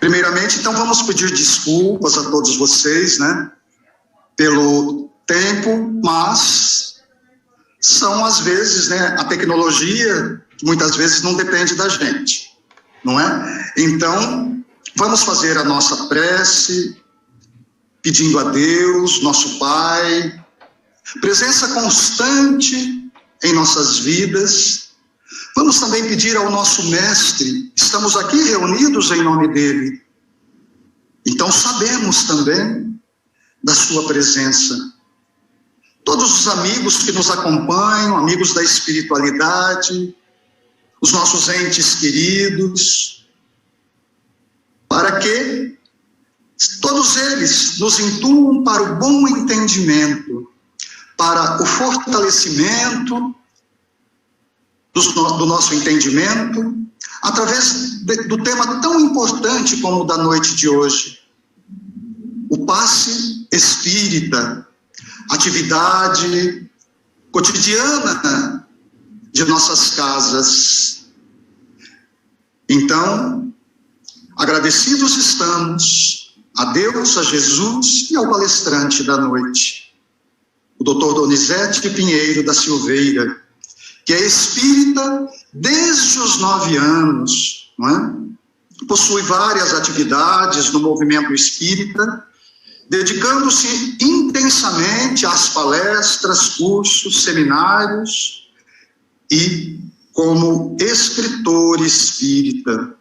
Primeiramente, então, vamos pedir desculpas a todos vocês, né, pelo tempo, mas são, às vezes, né, a tecnologia, muitas vezes, não depende da gente, não é? Então, vamos fazer a nossa prece, pedindo a Deus, nosso Pai, presença constante em nossas vidas. Vamos também pedir ao nosso Mestre, estamos aqui reunidos em nome dele, então sabemos também da sua presença. Todos os amigos que nos acompanham, amigos da espiritualidade, os nossos entes queridos, para que todos eles nos intuam para o bom entendimento, para o fortalecimento do nosso entendimento, através do tema tão importante como o da noite de hoje, o passe espírita, atividade cotidiana de nossas casas. Então, agradecidos estamos a Deus, a Jesus e ao palestrante da noite, o Dr. Donizete Pinheiro da Silveira, que é espírita desde os 9 anos, não é? Possui várias atividades no movimento espírita, dedicando-se intensamente às palestras, cursos, seminários e como escritor espírita.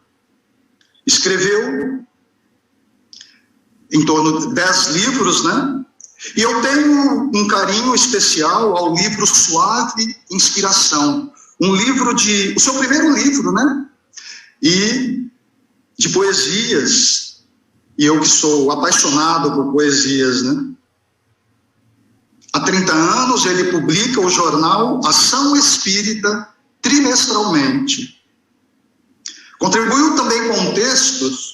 Escreveu em torno de 10 livros, né? E eu tenho um carinho especial ao livro Suave Inspiração, o seu primeiro livro, né? E de poesias, e eu que sou apaixonado por poesias, né? Há 30 anos ele publica o jornal Ação Espírita trimestralmente. Contribuiu também com textos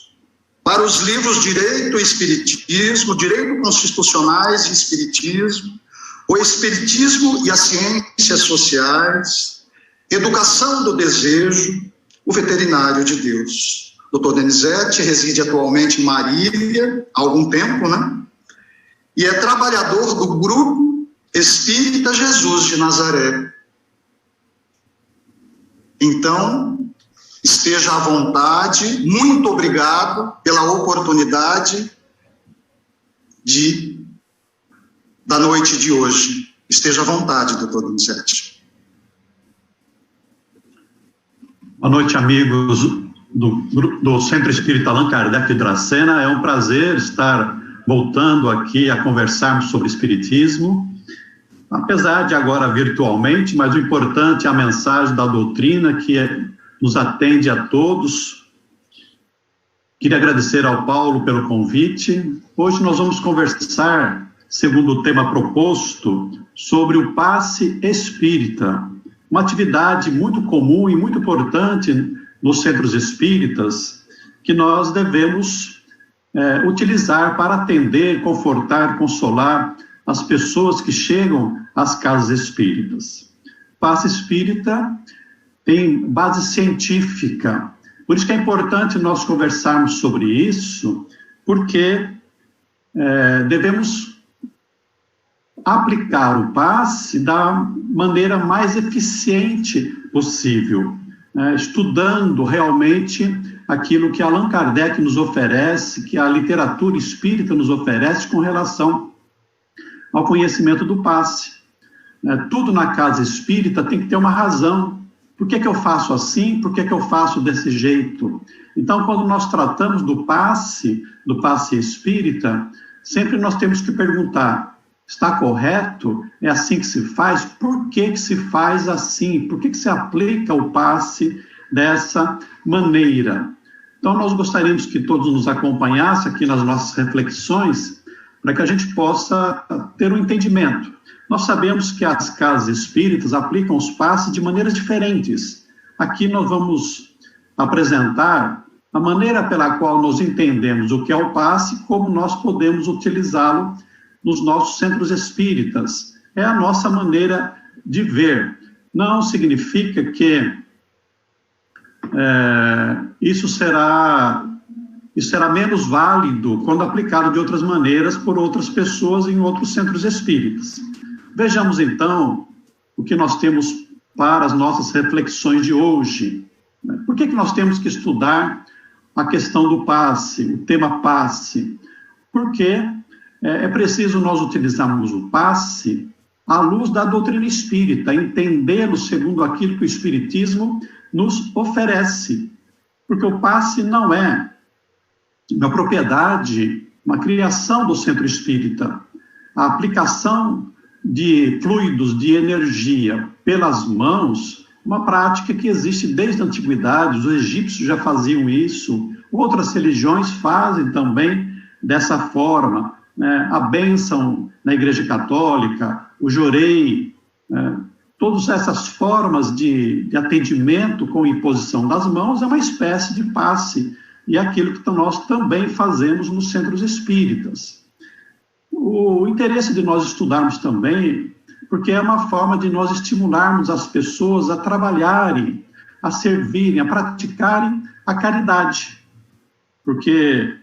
para os livros Direito e Espiritismo, Direito Constitucionais e Espiritismo, o Espiritismo e as Ciências Sociais, Educação do Desejo, o Veterinário de Deus. Dr. Donizete reside atualmente em Marília, há algum tempo, né? E é trabalhador do Grupo Espírita Jesus de Nazaré. Então, esteja à vontade, muito obrigado pela oportunidade da noite de hoje. Esteja à vontade, doutor Donizete. Boa noite, amigos do Centro Espírita Allan Kardec de Dracena. É um prazer estar voltando aqui a conversarmos sobre Espiritismo, apesar de agora virtualmente, mas o importante é a mensagem da doutrina que nos atende a todos. Queria agradecer ao Paulo pelo convite. Hoje nós vamos conversar, segundo o tema proposto, sobre o passe espírita, uma atividade muito comum e muito importante nos centros espíritas, que nós devemos utilizar para atender, confortar, consolar as pessoas que chegam às casas espíritas. Passe espírita tem base científica, por isso que é importante nós conversarmos sobre isso, porque devemos aplicar o passe da maneira mais eficiente possível, estudando realmente aquilo que Allan Kardec nos oferece, que a literatura espírita nos oferece com relação ao conhecimento do passe. Tudo na casa espírita tem que ter uma razão. Por que eu faço assim? Por que eu faço desse jeito? Então, quando nós tratamos do passe espírita, sempre nós temos que perguntar, está correto? É assim que se faz? Por que se faz assim? Por que se aplica o passe dessa maneira? Então, nós gostaríamos que todos nos acompanhassem aqui nas nossas reflexões, para que a gente possa ter um entendimento. Nós sabemos que as casas espíritas aplicam os passes de maneiras diferentes. Aqui nós vamos apresentar a maneira pela qual nós entendemos o que é o passe e como nós podemos utilizá-lo nos nossos centros espíritas. É a nossa maneira de ver. Não significa que isso será isso será menos válido quando aplicado de outras maneiras por outras pessoas em outros centros espíritas. Vejamos, então, o que nós temos para as nossas reflexões de hoje. Por que nós temos que estudar a questão do passe, o tema passe? Porque é preciso nós utilizarmos o passe à luz da doutrina espírita, entendê-lo segundo aquilo que o Espiritismo nos oferece. Porque o passe não é uma propriedade, uma criação do centro espírita. A aplicação de fluidos de energia pelas mãos, uma prática que existe desde a antiguidade, os egípcios já faziam isso, outras religiões fazem também dessa forma, né? A bênção na Igreja Católica, o jorei, todas essas formas de atendimento com imposição das mãos é uma espécie de passe, e é aquilo que nós também fazemos nos centros espíritas. O interesse de nós estudarmos também, porque é uma forma de nós estimularmos as pessoas a trabalharem, a servirem, a praticarem a caridade, porque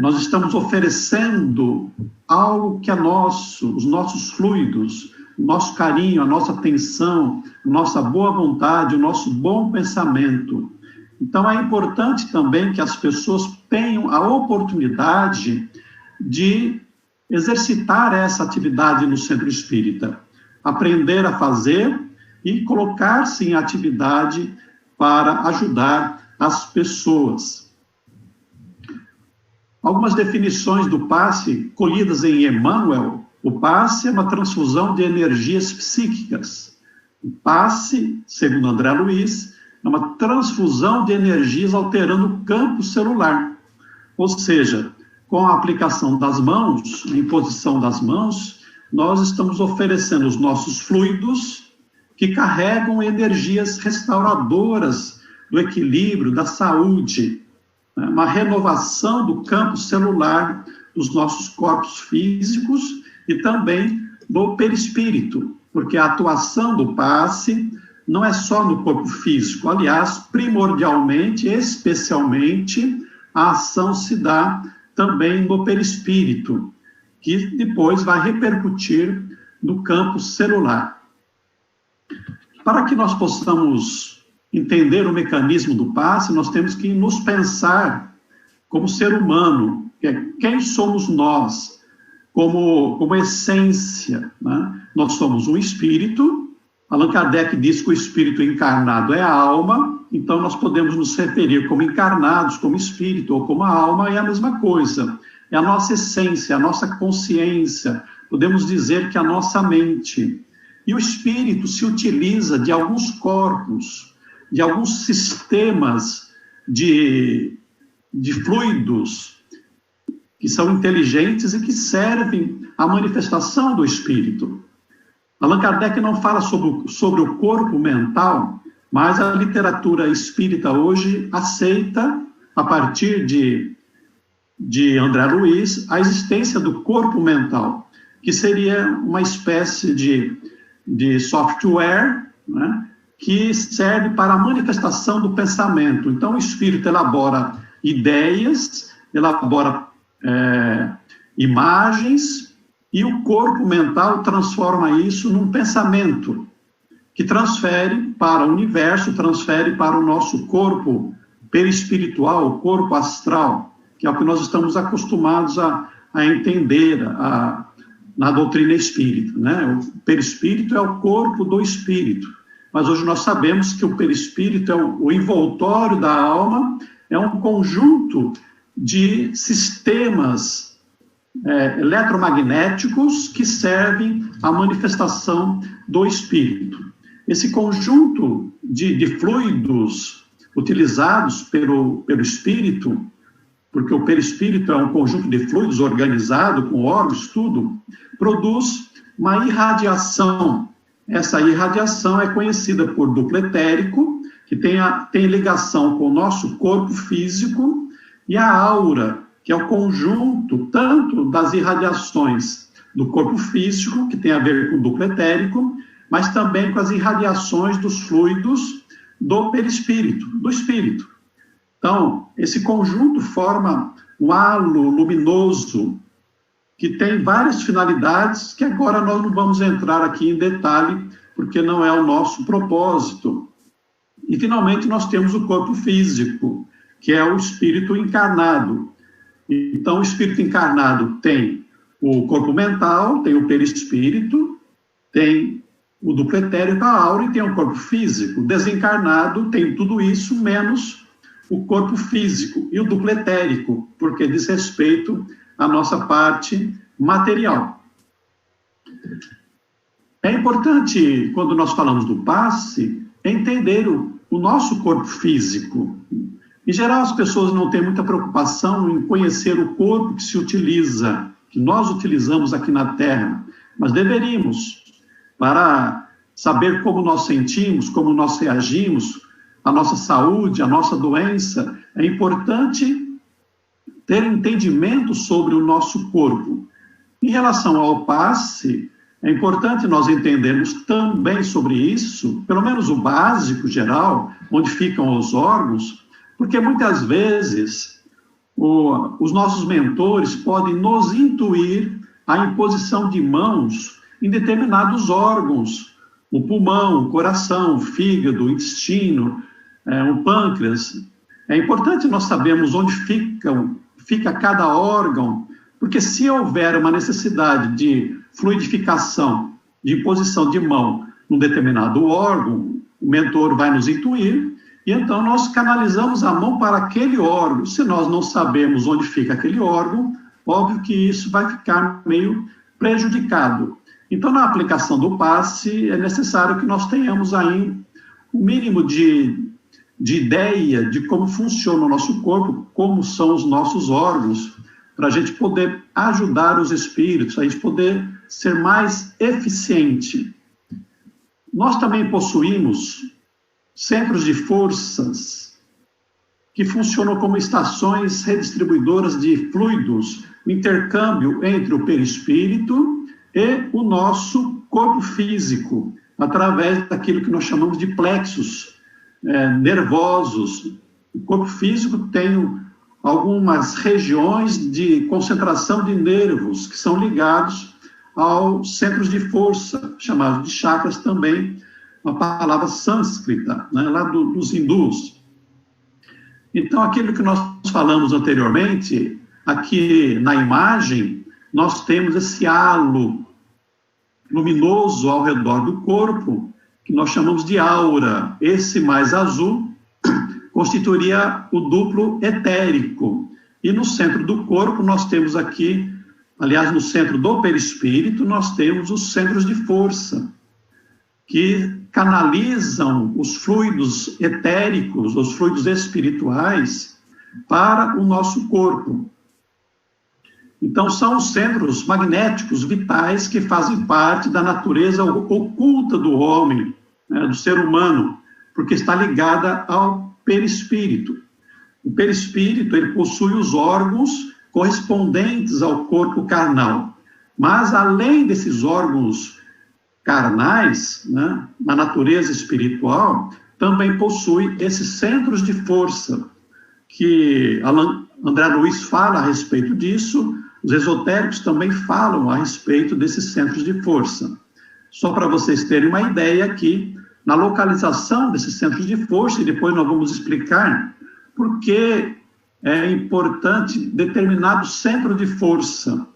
nós estamos oferecendo algo que é nosso, os nossos fluidos, o nosso carinho, a nossa atenção, a nossa boa vontade, o nosso bom pensamento. Então, é importante também que as pessoas tenham a oportunidade de exercitar essa atividade no centro espírita, aprender a fazer e colocar-se em atividade para ajudar as pessoas. Algumas definições do passe colhidas em Emmanuel. O passe é uma transfusão de energias psíquicas. O passe, segundo André Luiz, é uma transfusão de energias alterando o campo celular. Ou seja, com a aplicação das mãos, a imposição das mãos, nós estamos oferecendo os nossos fluidos que carregam energias restauradoras do equilíbrio, da saúde, né? Uma renovação do campo celular dos nossos corpos físicos e também do perispírito, porque a atuação do passe não é só no corpo físico, aliás, primordialmente, especialmente, a ação se dá também no perispírito, que depois vai repercutir no campo celular. Para que nós possamos entender o mecanismo do passe, nós temos que nos pensar como ser humano, quem somos nós, como essência, né? Nós somos um espírito. Allan Kardec diz que o espírito encarnado é a alma, então nós podemos nos referir como encarnados, como espírito ou como alma, é a mesma coisa. É a nossa essência, a nossa consciência, podemos dizer que a nossa mente. E o espírito se utiliza de alguns corpos, de alguns sistemas de fluidos que são inteligentes e que servem à manifestação do espírito. Allan Kardec não fala sobre o corpo mental, mas a literatura espírita hoje aceita, a partir de André Luiz, a existência do corpo mental, que seria uma espécie de software, né, que serve para a manifestação do pensamento. Então, o espírito elabora ideias, elabora imagens, e o corpo mental transforma isso num pensamento, que transfere para o universo, transfere para o nosso corpo perispiritual, o corpo astral, que é o que nós estamos acostumados a entender na doutrina espírita, né? O perispírito é o corpo do espírito, mas hoje nós sabemos que o perispírito é o envoltório da alma, é um conjunto de sistemas eletromagnéticos que servem à manifestação do espírito. Esse conjunto de fluidos utilizados pelo espírito, porque o perispírito é um conjunto de fluidos organizado com órgãos, tudo, produz uma irradiação. Essa irradiação é conhecida por duplo etérico, que tem ligação com o nosso corpo físico, e a aura, que é o conjunto tanto das irradiações do corpo físico, que tem a ver com o duplo etérico, mas também com as irradiações dos fluidos do perispírito, do espírito. Então, esse conjunto forma um halo luminoso que tem várias finalidades que agora nós não vamos entrar aqui em detalhe, porque não é o nosso propósito. E, finalmente, nós temos o corpo físico, que é o espírito encarnado. Então, o espírito encarnado tem o corpo mental, tem o perispírito, tem o duplo etérico, a aura, e tem o corpo físico. O desencarnado tem tudo isso, menos o corpo físico e o duplo etérico, porque diz respeito à nossa parte material. É importante, quando nós falamos do passe, entender o nosso corpo físico. Em geral, as pessoas não têm muita preocupação em conhecer o corpo que se utiliza, que nós utilizamos aqui na Terra, mas deveríamos, para saber como nós sentimos, como nós reagimos, a nossa saúde, a nossa doença, é importante ter entendimento sobre o nosso corpo. Em relação ao passe, é importante nós entendermos também sobre isso, pelo menos o básico geral, onde ficam os órgãos, porque muitas vezes os nossos mentores podem nos intuir a imposição de mãos em determinados órgãos, o pulmão, o coração, o fígado, o intestino, o pâncreas. É importante nós sabermos onde fica cada órgão, porque se houver uma necessidade de fluidificação, de imposição de mão num determinado órgão, o mentor vai nos intuir, e então nós canalizamos a mão para aquele órgão. Se nós não sabemos onde fica aquele órgão, óbvio que isso vai ficar meio prejudicado. Então, na aplicação do passe, é necessário que nós tenhamos aí um mínimo de ideia de como funciona o nosso corpo, como são os nossos órgãos, para a gente poder ajudar os espíritos, a gente poder ser mais eficiente. Nós também possuímos centros de forças que funcionam como estações redistribuidoras de fluidos, o intercâmbio entre o perispírito e o nosso corpo físico, através daquilo que nós chamamos de plexos nervosos. O corpo físico tem algumas regiões de concentração de nervos que são ligados aos centros de força, chamados de chakras também, uma palavra sânscrita, né, lá dos hindus. Então, aquilo que nós falamos anteriormente, aqui na imagem, nós temos esse halo luminoso ao redor do corpo, que nós chamamos de aura. Esse mais azul constituiria o duplo etérico. E no centro do corpo nós temos aqui, aliás, no centro do perispírito, nós temos os centros de força, que canalizam os fluidos etéricos, os fluidos espirituais, para o nosso corpo. Então, são os centros magnéticos vitais que fazem parte da natureza oculta do homem, né, do ser humano, porque está ligada ao perispírito. O perispírito, ele possui os órgãos correspondentes ao corpo carnal, mas além desses órgãos carnais, né, na natureza espiritual, também possui esses centros de força, que André Luiz fala a respeito disso, os esotéricos também falam a respeito desses centros de força. Só para vocês terem uma ideia aqui, na localização desses centros de força, e depois nós vamos explicar por que é importante determinado centro de força.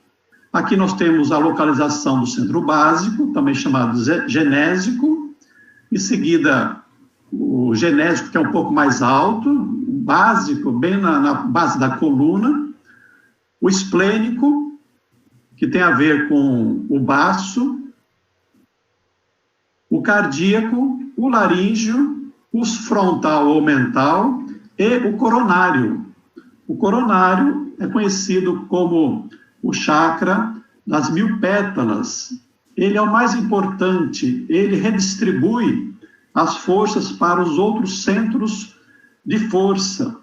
Aqui nós temos a localização do centro básico, também chamado genésico, em seguida o genésico, que é um pouco mais alto, o básico, bem na base da coluna, o esplênico, que tem a ver com o baço, o cardíaco, o laríngeo, o frontal ou mental e o coronário. O coronário é conhecido como o chakra das 1000 pétalas. Ele é o mais importante, ele redistribui as forças para os outros centros de força.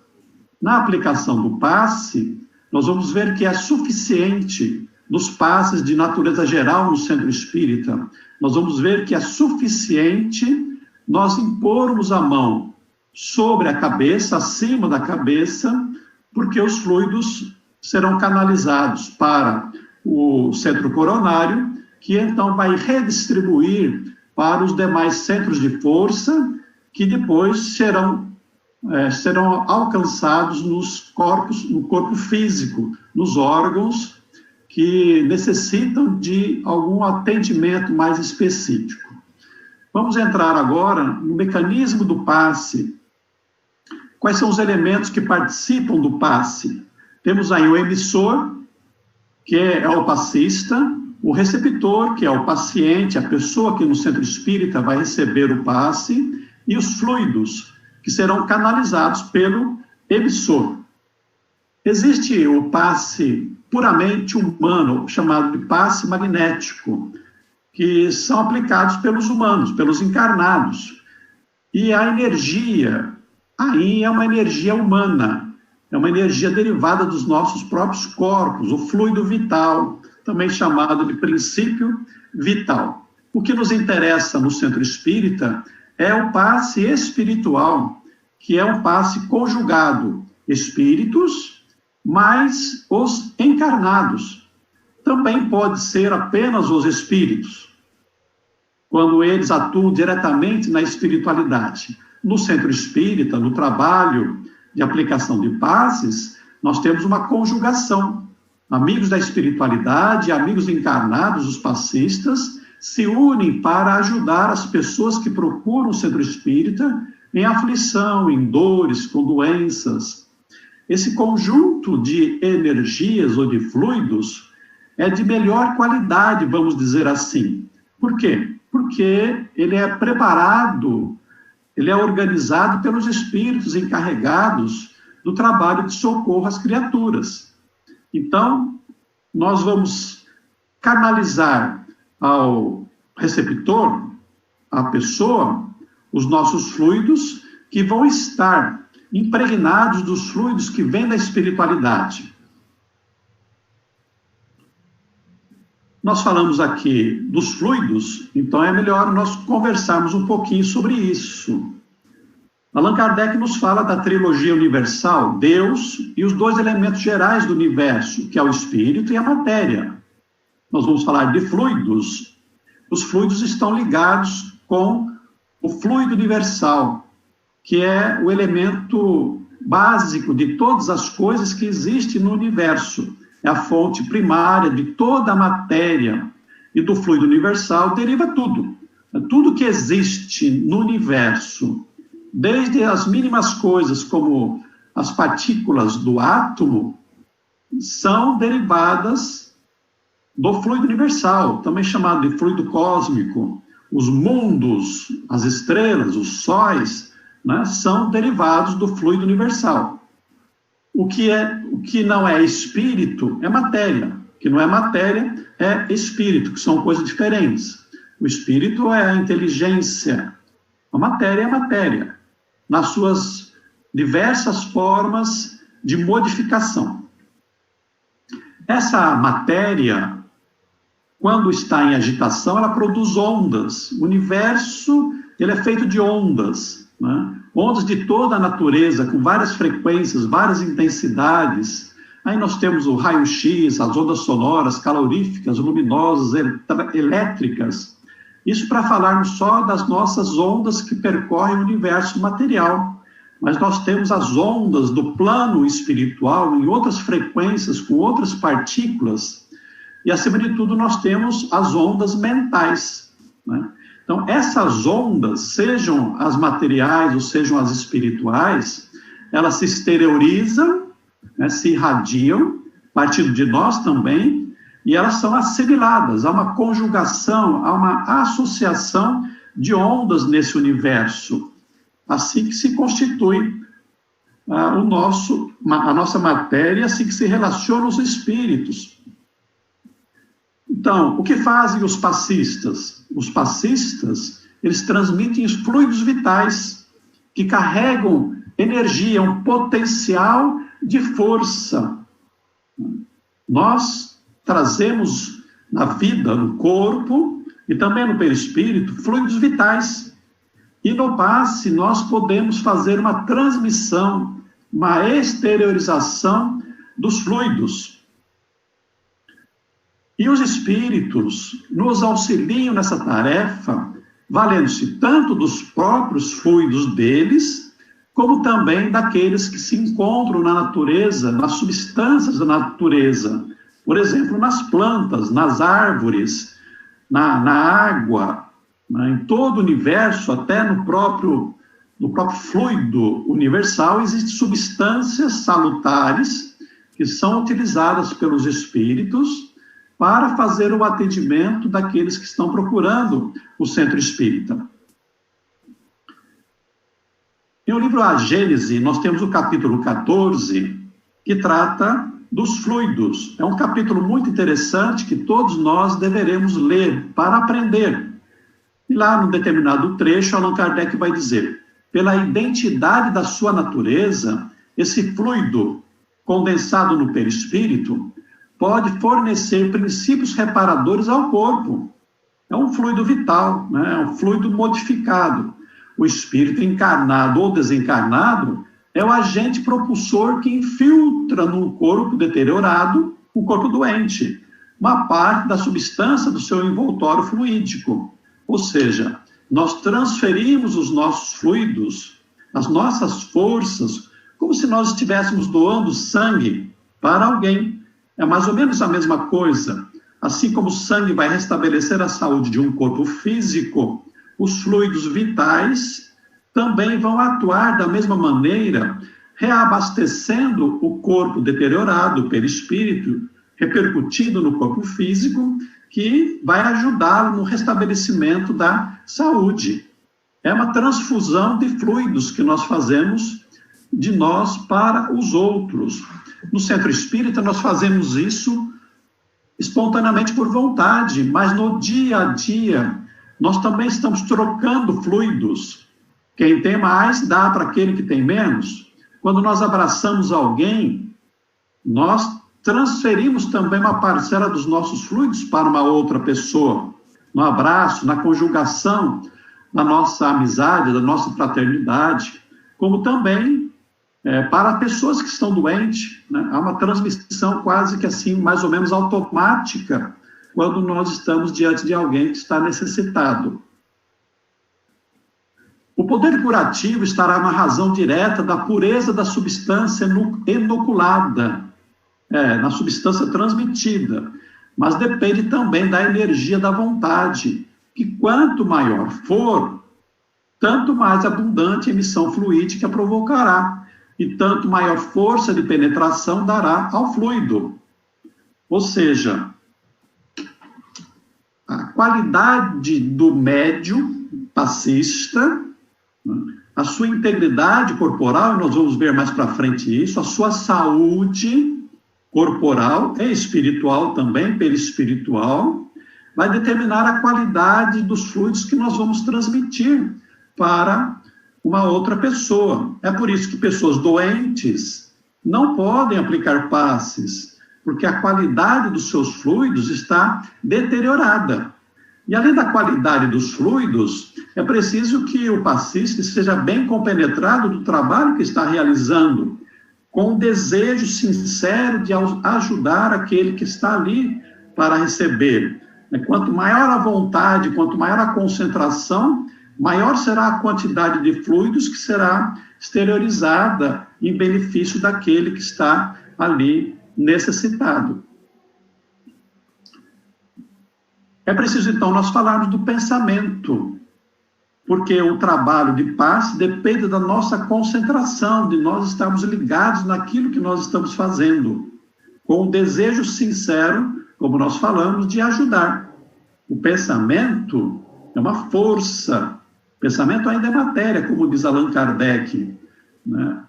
Na aplicação do passe, nós vamos ver que é suficiente, nos passes de natureza geral no centro espírita, nós vamos ver que é suficiente nós impormos a mão sobre a cabeça, acima da cabeça, porque os fluidos serão canalizados para o centro coronário, que então vai redistribuir para os demais centros de força, que depois serão alcançados no corpo físico, nos órgãos que necessitam de algum atendimento mais específico. Vamos entrar agora no mecanismo do passe. Quais são os elementos que participam do passe? Temos aí o emissor, que é o passista, o receptor, que é o paciente, a pessoa que no centro espírita vai receber o passe, e os fluidos, que serão canalizados pelo emissor. Existe o passe puramente humano, chamado de passe magnético, que são aplicados pelos humanos, pelos encarnados. E a energia aí é uma energia humana, é uma energia derivada dos nossos próprios corpos, o fluido vital, também chamado de princípio vital. O que nos interessa no centro espírita é o passe espiritual, que é um passe conjugado, espíritos mais os encarnados. Também pode ser apenas os espíritos, quando eles atuam diretamente na espiritualidade. No centro espírita, no trabalho de aplicação de passes, nós temos uma conjugação. Amigos da espiritualidade, amigos encarnados, os passistas, se unem para ajudar as pessoas que procuram o centro espírita em aflição, em dores, com doenças. Esse conjunto de energias ou de fluidos é de melhor qualidade, vamos dizer assim. Por quê? Porque ele é preparado, ele é organizado pelos espíritos encarregados do trabalho de socorro às criaturas. Então, nós vamos canalizar ao receptor, à pessoa, os nossos fluidos, que vão estar impregnados dos fluidos que vêm da espiritualidade. Nós falamos aqui dos fluidos, então é melhor nós conversarmos um pouquinho sobre isso. Allan Kardec nos fala da trilogia universal, Deus e os dois elementos gerais do universo, que é o espírito e a matéria. Nós vamos falar de fluidos. Os fluidos estão ligados com o fluido universal, que é o elemento básico de todas as coisas que existem no universo. É a fonte primária de toda a matéria. E do fluido universal deriva tudo. Tudo que existe no universo, desde as mínimas coisas, como as partículas do átomo, são derivadas do fluido universal, também chamado de fluido cósmico. Os mundos, as estrelas, os sóis, né, são derivados do fluido universal. O que não é espírito é matéria. O que não é matéria é espírito, que são coisas diferentes. O espírito é a inteligência. A matéria é a matéria, nas suas diversas formas de modificação. Essa matéria, quando está em agitação, ela produz ondas. O universo, ele é feito de ondas, né? Ondas de toda a natureza, com várias frequências, várias intensidades. Aí nós temos o raio-x, as ondas sonoras, caloríficas, luminosas, elétricas. Isso para falarmos só das nossas ondas que percorrem o universo material. Mas nós temos as ondas do plano espiritual em outras frequências, com outras partículas. E, acima de tudo, nós temos as ondas mentais, né? Então, essas ondas, sejam as materiais ou sejam as espirituais, elas se exteriorizam, né, se irradiam, partindo de nós também, e elas são assimiladas. Há uma conjugação, há uma associação de ondas nesse universo. Assim que se constitui a nossa matéria, assim que se relacionam os espíritos. Então, o que fazem os passistas? Os passistas, eles transmitem os fluidos vitais, que carregam energia, um potencial de força. Nós trazemos na vida, no corpo, e também no perispírito, fluidos vitais. E no passe nós podemos fazer uma transmissão, uma exteriorização dos fluidos. E os espíritos nos auxiliam nessa tarefa, valendo-se tanto dos próprios fluidos deles, como também daqueles que se encontram na natureza, nas substâncias da natureza. Por exemplo, nas plantas, nas árvores, na água, em todo o universo, até no próprio fluido universal, existem substâncias salutares que são utilizadas pelos espíritos para fazer o atendimento daqueles que estão procurando o centro espírita. Em o livro A Gênese, nós temos o capítulo 14, que trata dos fluidos. É um capítulo muito interessante que todos nós deveremos ler para aprender. E lá, num determinado trecho, Allan Kardec vai dizer: pela identidade da sua natureza, esse fluido condensado no perispírito pode fornecer princípios reparadores ao corpo. É um fluido vital, né? É um fluido modificado. O espírito encarnado ou desencarnado é o agente propulsor que infiltra num corpo deteriorado, o corpo doente, uma parte da substância do seu envoltório fluídico. Ou seja, nós transferimos os nossos fluidos, as nossas forças, como se nós estivéssemos doando sangue para alguém. É mais ou menos a mesma coisa. Assim como o sangue vai restabelecer a saúde de um corpo físico, os fluidos vitais também vão atuar da mesma maneira, reabastecendo o corpo deteriorado, o perispírito, repercutindo no corpo físico, que vai ajudá-lo no restabelecimento da saúde. É uma transfusão de fluidos que nós fazemos de nós para os outros. No centro espírita, nós fazemos isso espontaneamente por vontade, mas no dia a dia, nós também estamos trocando fluidos. Quem tem mais, dá para aquele que tem menos. Quando nós abraçamos alguém, nós transferimos também uma parcela dos nossos fluidos para uma outra pessoa. No abraço, na conjugação da nossa amizade, da nossa fraternidade, como também para pessoas que estão doentes, né? Há uma transmissão quase que assim, mais ou menos automática, quando nós estamos diante de alguém que está necessitado. O poder curativo estará na razão direta da pureza da substância inoculada, na substância transmitida, mas depende também da energia da vontade, que quanto maior for, tanto mais abundante emissão fluídica provocará, e tanto maior força de penetração dará ao fluido. Ou seja, a qualidade do médium passista, a sua integridade corporal, e nós vamos ver mais para frente isso, a sua saúde corporal e espiritual também, perispiritual, vai determinar a qualidade dos fluidos que nós vamos transmitir para uma outra pessoa. É por isso que pessoas doentes não podem aplicar passes, porque a qualidade dos seus fluidos está deteriorada. E além da qualidade dos fluidos, é preciso que o passista esteja bem compenetrado do trabalho que está realizando, com o desejo sincero de ajudar aquele que está ali para receber. Quanto maior a vontade, quanto maior a concentração, maior será a quantidade de fluidos que será exteriorizada em benefício daquele que está ali necessitado. É preciso, então, nós falarmos do pensamento, porque o trabalho de passe depende da nossa concentração, de nós estarmos ligados naquilo que nós estamos fazendo, com o desejo sincero, como nós falamos, de ajudar. O pensamento é uma força. O pensamento ainda é matéria, como diz Allan Kardec.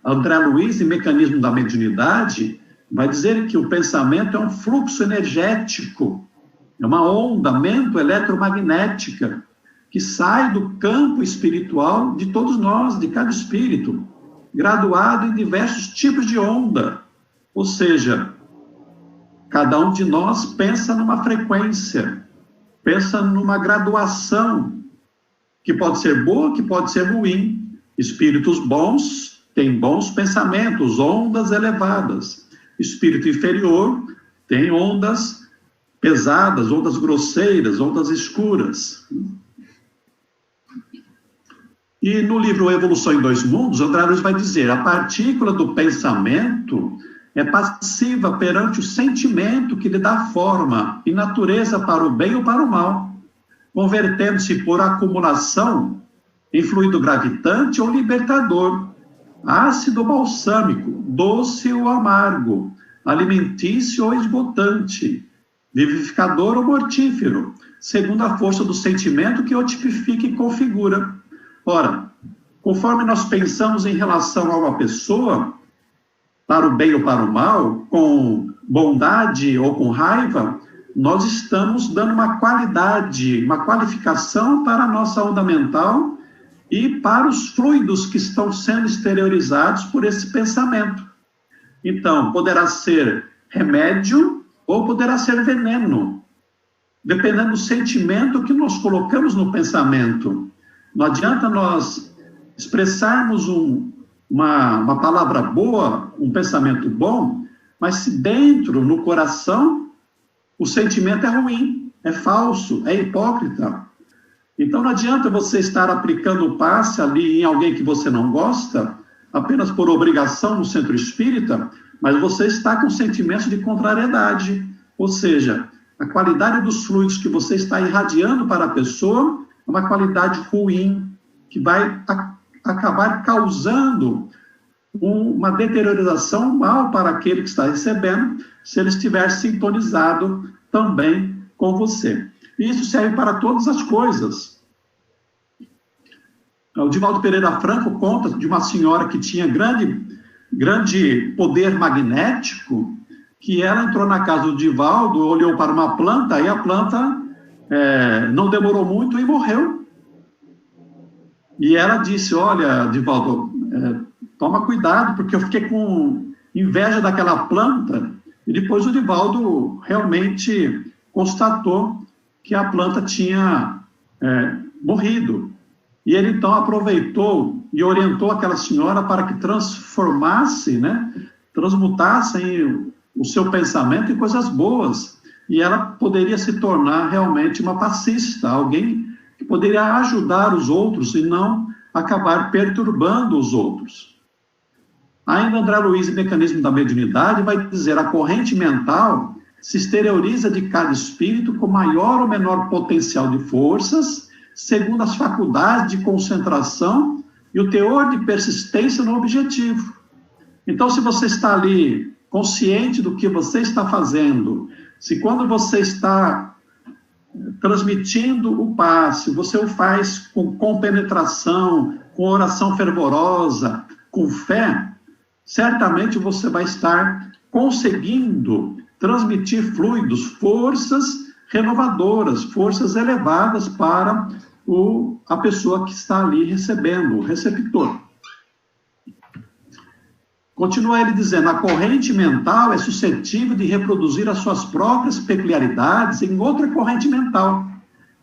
André Luiz, em Mecanismo da Mediunidade, vai dizer que o pensamento é um fluxo energético, é uma ondamento eletromagnética que sai do campo espiritual de todos nós, de cada espírito, graduado em diversos tipos de onda. Ou seja, cada um de nós pensa numa frequência, pensa numa graduação que pode ser boa, que pode ser ruim. Espíritos bons têm bons pensamentos, ondas elevadas. Espírito inferior tem ondas pesadas, ondas grosseiras, ondas escuras. E no livro Evolução em Dois Mundos, André Luiz vai dizer: a partícula do pensamento é passiva perante o sentimento que lhe dá forma e natureza para o bem ou para o mal, convertendo-se por acumulação em fluido gravitante ou libertador, ácido ou balsâmico, doce ou amargo, alimentício ou esgotante, vivificador ou mortífero, segundo a força do sentimento que o tipifica e configura. Ora, conforme nós pensamos em relação a uma pessoa, para o bem ou para o mal, com bondade ou com raiva, nós estamos dando uma qualidade, uma qualificação para a nossa onda mental e para os fluidos que estão sendo exteriorizados por esse pensamento. Então, poderá ser remédio ou poderá ser veneno, dependendo do sentimento que nós colocamos no pensamento. Não adianta nós expressarmos uma palavra boa, um pensamento bom, mas se dentro, no coração, o sentimento é ruim, é falso, é hipócrita. Então não adianta você estar aplicando o passe ali em alguém que você não gosta, apenas por obrigação no centro espírita, mas você está com sentimentos de contrariedade. Ou seja, a qualidade dos fluidos que você está irradiando para a pessoa é uma qualidade ruim, que vai acabar causando uma deteriorização mal para aquele que está recebendo, se ele estiver sintonizado também com você. E isso serve para todas as coisas. O Divaldo Pereira Franco conta de uma senhora que tinha grande poder magnético, que ela entrou na casa do Divaldo, olhou para uma planta, e a planta não demorou muito e morreu. E ela disse: olha, Divaldo, toma cuidado, porque eu fiquei com inveja daquela planta. E depois o Divaldo realmente constatou que a planta tinha morrido. E ele então aproveitou e orientou aquela senhora para que transformasse, transmutasse o seu pensamento em coisas boas. E ela poderia se tornar realmente uma passista, alguém que poderia ajudar os outros e não acabar perturbando os outros. Ainda André Luiz, em Mecanismo da Mediunidade, vai dizer: a corrente mental se exterioriza de cada espírito com maior ou menor potencial de forças, segundo as faculdades de concentração e o teor de persistência no objetivo. Então, se você está ali consciente do que você está fazendo, se quando você está transmitindo o passe, você o faz com compenetração, com oração fervorosa, com fé, certamente você vai estar conseguindo transmitir fluidos, forças renovadoras, forças elevadas para a pessoa que está ali recebendo, o receptor. Continua ele dizendo: a corrente mental é suscetível de reproduzir as suas próprias peculiaridades em outra corrente mental,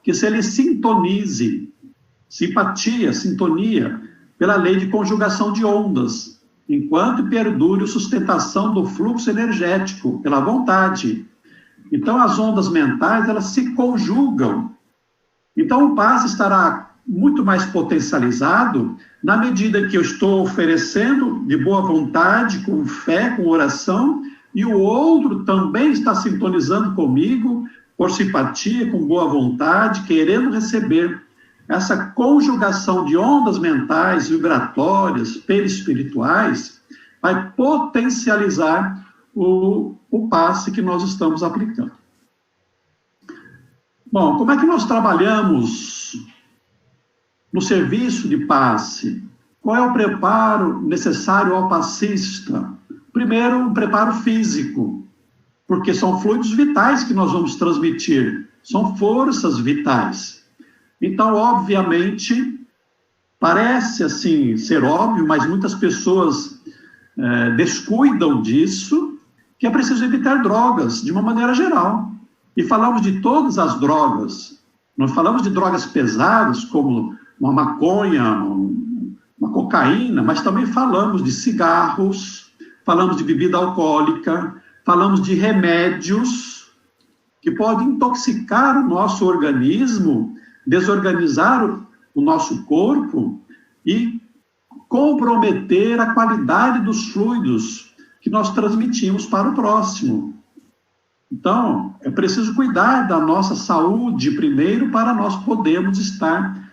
que se ele sintonize, sintonia, pela lei de conjugação de ondas, enquanto perdure a sustentação do fluxo energético, pela vontade. Então, as ondas mentais, elas se conjugam. Então, o passe estará muito mais potencializado na medida que eu estou oferecendo de boa vontade, com fé, com oração, e o outro também está sintonizando comigo, por simpatia, com boa vontade, querendo receber. Essa conjugação de ondas mentais, vibratórias, perispirituais, vai potencializar o passe que nós estamos aplicando. Bom, como é que nós trabalhamos no serviço de passe? Qual é o preparo necessário ao passista? Primeiro, um preparo físico, porque são fluidos vitais que nós vamos transmitir, são forças vitais. Então, obviamente, parece assim ser óbvio, mas muitas pessoas descuidam disso, que é preciso evitar drogas, de uma maneira geral. E falamos de todas as drogas. Nós falamos de drogas pesadas, como uma maconha, uma cocaína, mas também falamos de cigarros, falamos de bebida alcoólica, falamos de remédios que podem intoxicar o nosso organismo, desorganizar o nosso corpo e comprometer a qualidade dos fluidos que nós transmitimos para o próximo. Então, é preciso cuidar da nossa saúde primeiro para nós podermos estar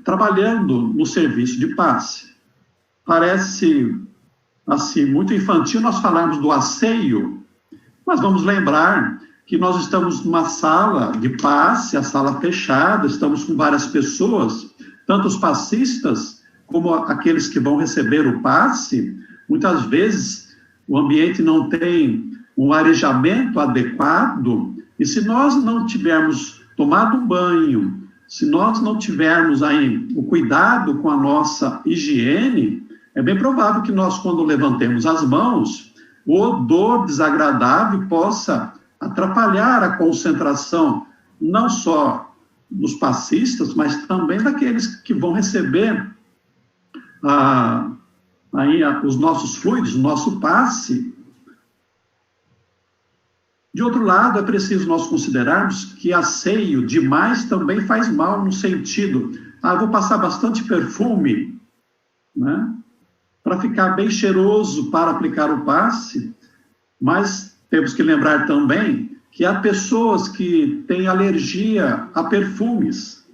trabalhando no serviço de passe. Parece, assim, muito infantil nós falarmos do asseio, mas vamos lembrar que nós estamos numa sala de passe, a sala fechada, estamos com várias pessoas, tanto os passistas como aqueles que vão receber o passe. Muitas vezes o ambiente não tem um arejamento adequado, e se nós não tivermos tomado um banho, se nós não tivermos aí o cuidado com a nossa higiene, é bem provável que nós, quando levantemos as mãos, o odor desagradável possa atrapalhar a concentração, não só dos passistas, mas também daqueles que vão receber os nossos fluidos, o nosso passe. De outro lado, é preciso nós considerarmos que asseio demais também faz mal, no sentido, eu vou passar bastante perfume, né, para ficar bem cheiroso para aplicar o passe, mas temos que lembrar também que há pessoas que têm alergia a perfumes,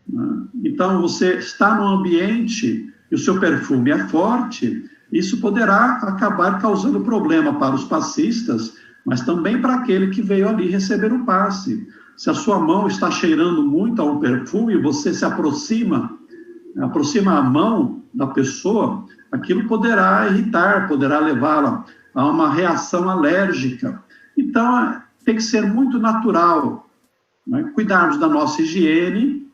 né? Então, você está no ambiente e o seu perfume é forte, isso poderá acabar causando problema para os passistas, mas também para aquele que veio ali receber o passe. Se a sua mão está cheirando muito a um perfume, você se aproxima a mão da pessoa, aquilo poderá irritar, poderá levá-la a uma reação alérgica. Então, tem que ser muito natural, né? Cuidarmos da nossa higiene,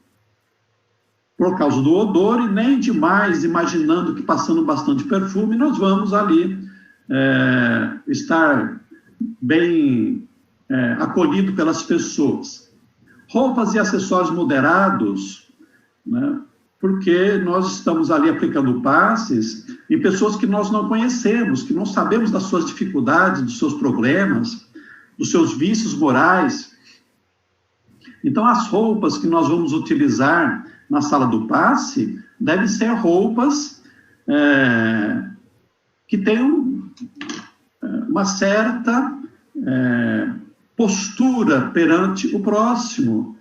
por causa do odor, e nem demais imaginando que passando bastante perfume, nós vamos ali estar bem acolhido pelas pessoas. Roupas e acessórios moderados, né? Porque nós estamos ali aplicando passes em pessoas que nós não conhecemos, que não sabemos das suas dificuldades, dos seus problemas, dos seus vícios morais. Então, as roupas que nós vamos utilizar na sala do passe devem ser roupas que tenham uma certa postura perante o próximo.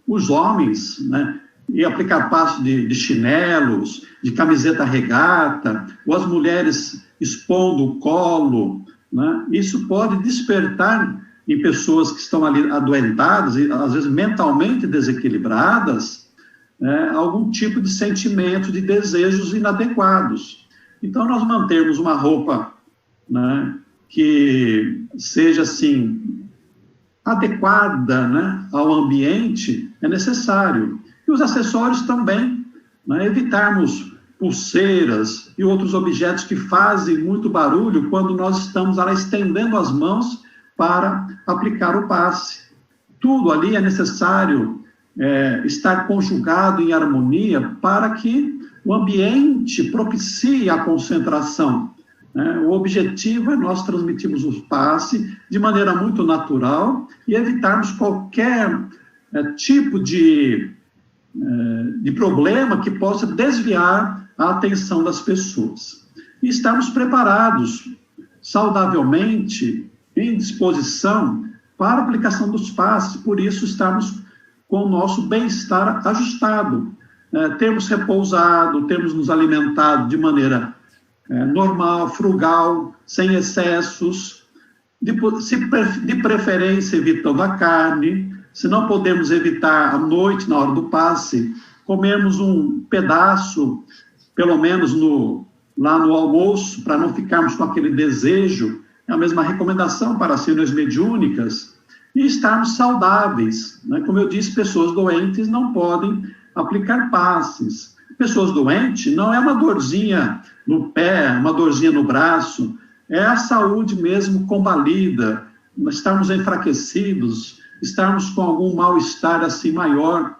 Os homens, né, e aplicar passo de chinelos, de camiseta regata, ou as mulheres expondo o colo, né, isso pode despertar em pessoas que estão ali adoentadas, e às vezes mentalmente desequilibradas, algum tipo de sentimento, de desejos inadequados. Então, nós mantermos uma roupa, né, que seja, assim, adequada, né, ao ambiente, é necessário. E os acessórios também, né, evitarmos pulseiras e outros objetos que fazem muito barulho quando nós estamos ali estendendo as mãos para aplicar o passe. Tudo ali é necessário estar conjugado em harmonia para que o ambiente propicie a concentração. O objetivo é nós transmitirmos o passe de maneira muito natural e evitarmos qualquer tipo de problema que possa desviar a atenção das pessoas. E estarmos preparados, saudavelmente, em disposição para a aplicação dos passes, por isso estarmos com o nosso bem-estar ajustado, termos repousado, termos nos alimentado de maneira normal, frugal, sem excessos, de preferência evitando a carne. Se não podemos evitar à noite, na hora do passe, comermos um pedaço, pelo menos lá no almoço, para não ficarmos com aquele desejo. É a mesma recomendação para as reuniões mediúnicas, e estarmos saudáveis, né? Como eu disse, pessoas doentes não podem aplicar passes. Pessoas doentes não é uma dorzinha no pé, uma dorzinha no braço, é a saúde mesmo combalida, estarmos enfraquecidos, estarmos com algum mal-estar assim maior.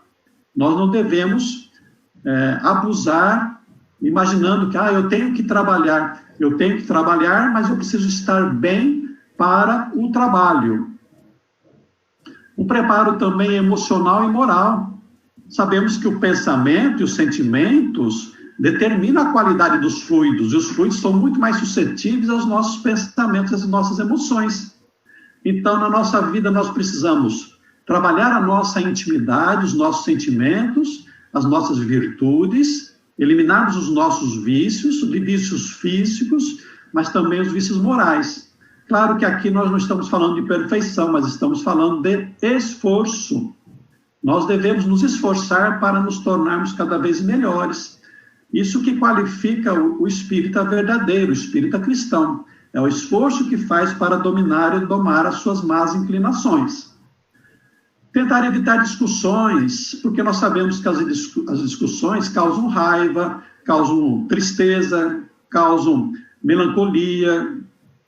Nós não devemos abusar, imaginando que eu tenho que trabalhar, mas eu preciso estar bem para o trabalho. Um preparo também emocional e moral. Sabemos que o pensamento e os sentimentos determinam a qualidade dos fluidos, e os fluidos são muito mais suscetíveis aos nossos pensamentos, às nossas emoções. Então, na nossa vida, nós precisamos trabalhar a nossa intimidade, os nossos sentimentos, as nossas virtudes, eliminarmos os nossos vícios físicos, mas também os vícios morais. Claro que aqui nós não estamos falando de perfeição, mas estamos falando de esforço. Nós devemos nos esforçar para nos tornarmos cada vez melhores. Isso que qualifica o espírita verdadeiro, o espírita cristão. É o esforço que faz para dominar e domar as suas más inclinações. Tentar evitar discussões, porque nós sabemos que as discussões causam raiva, causam tristeza, causam melancolia,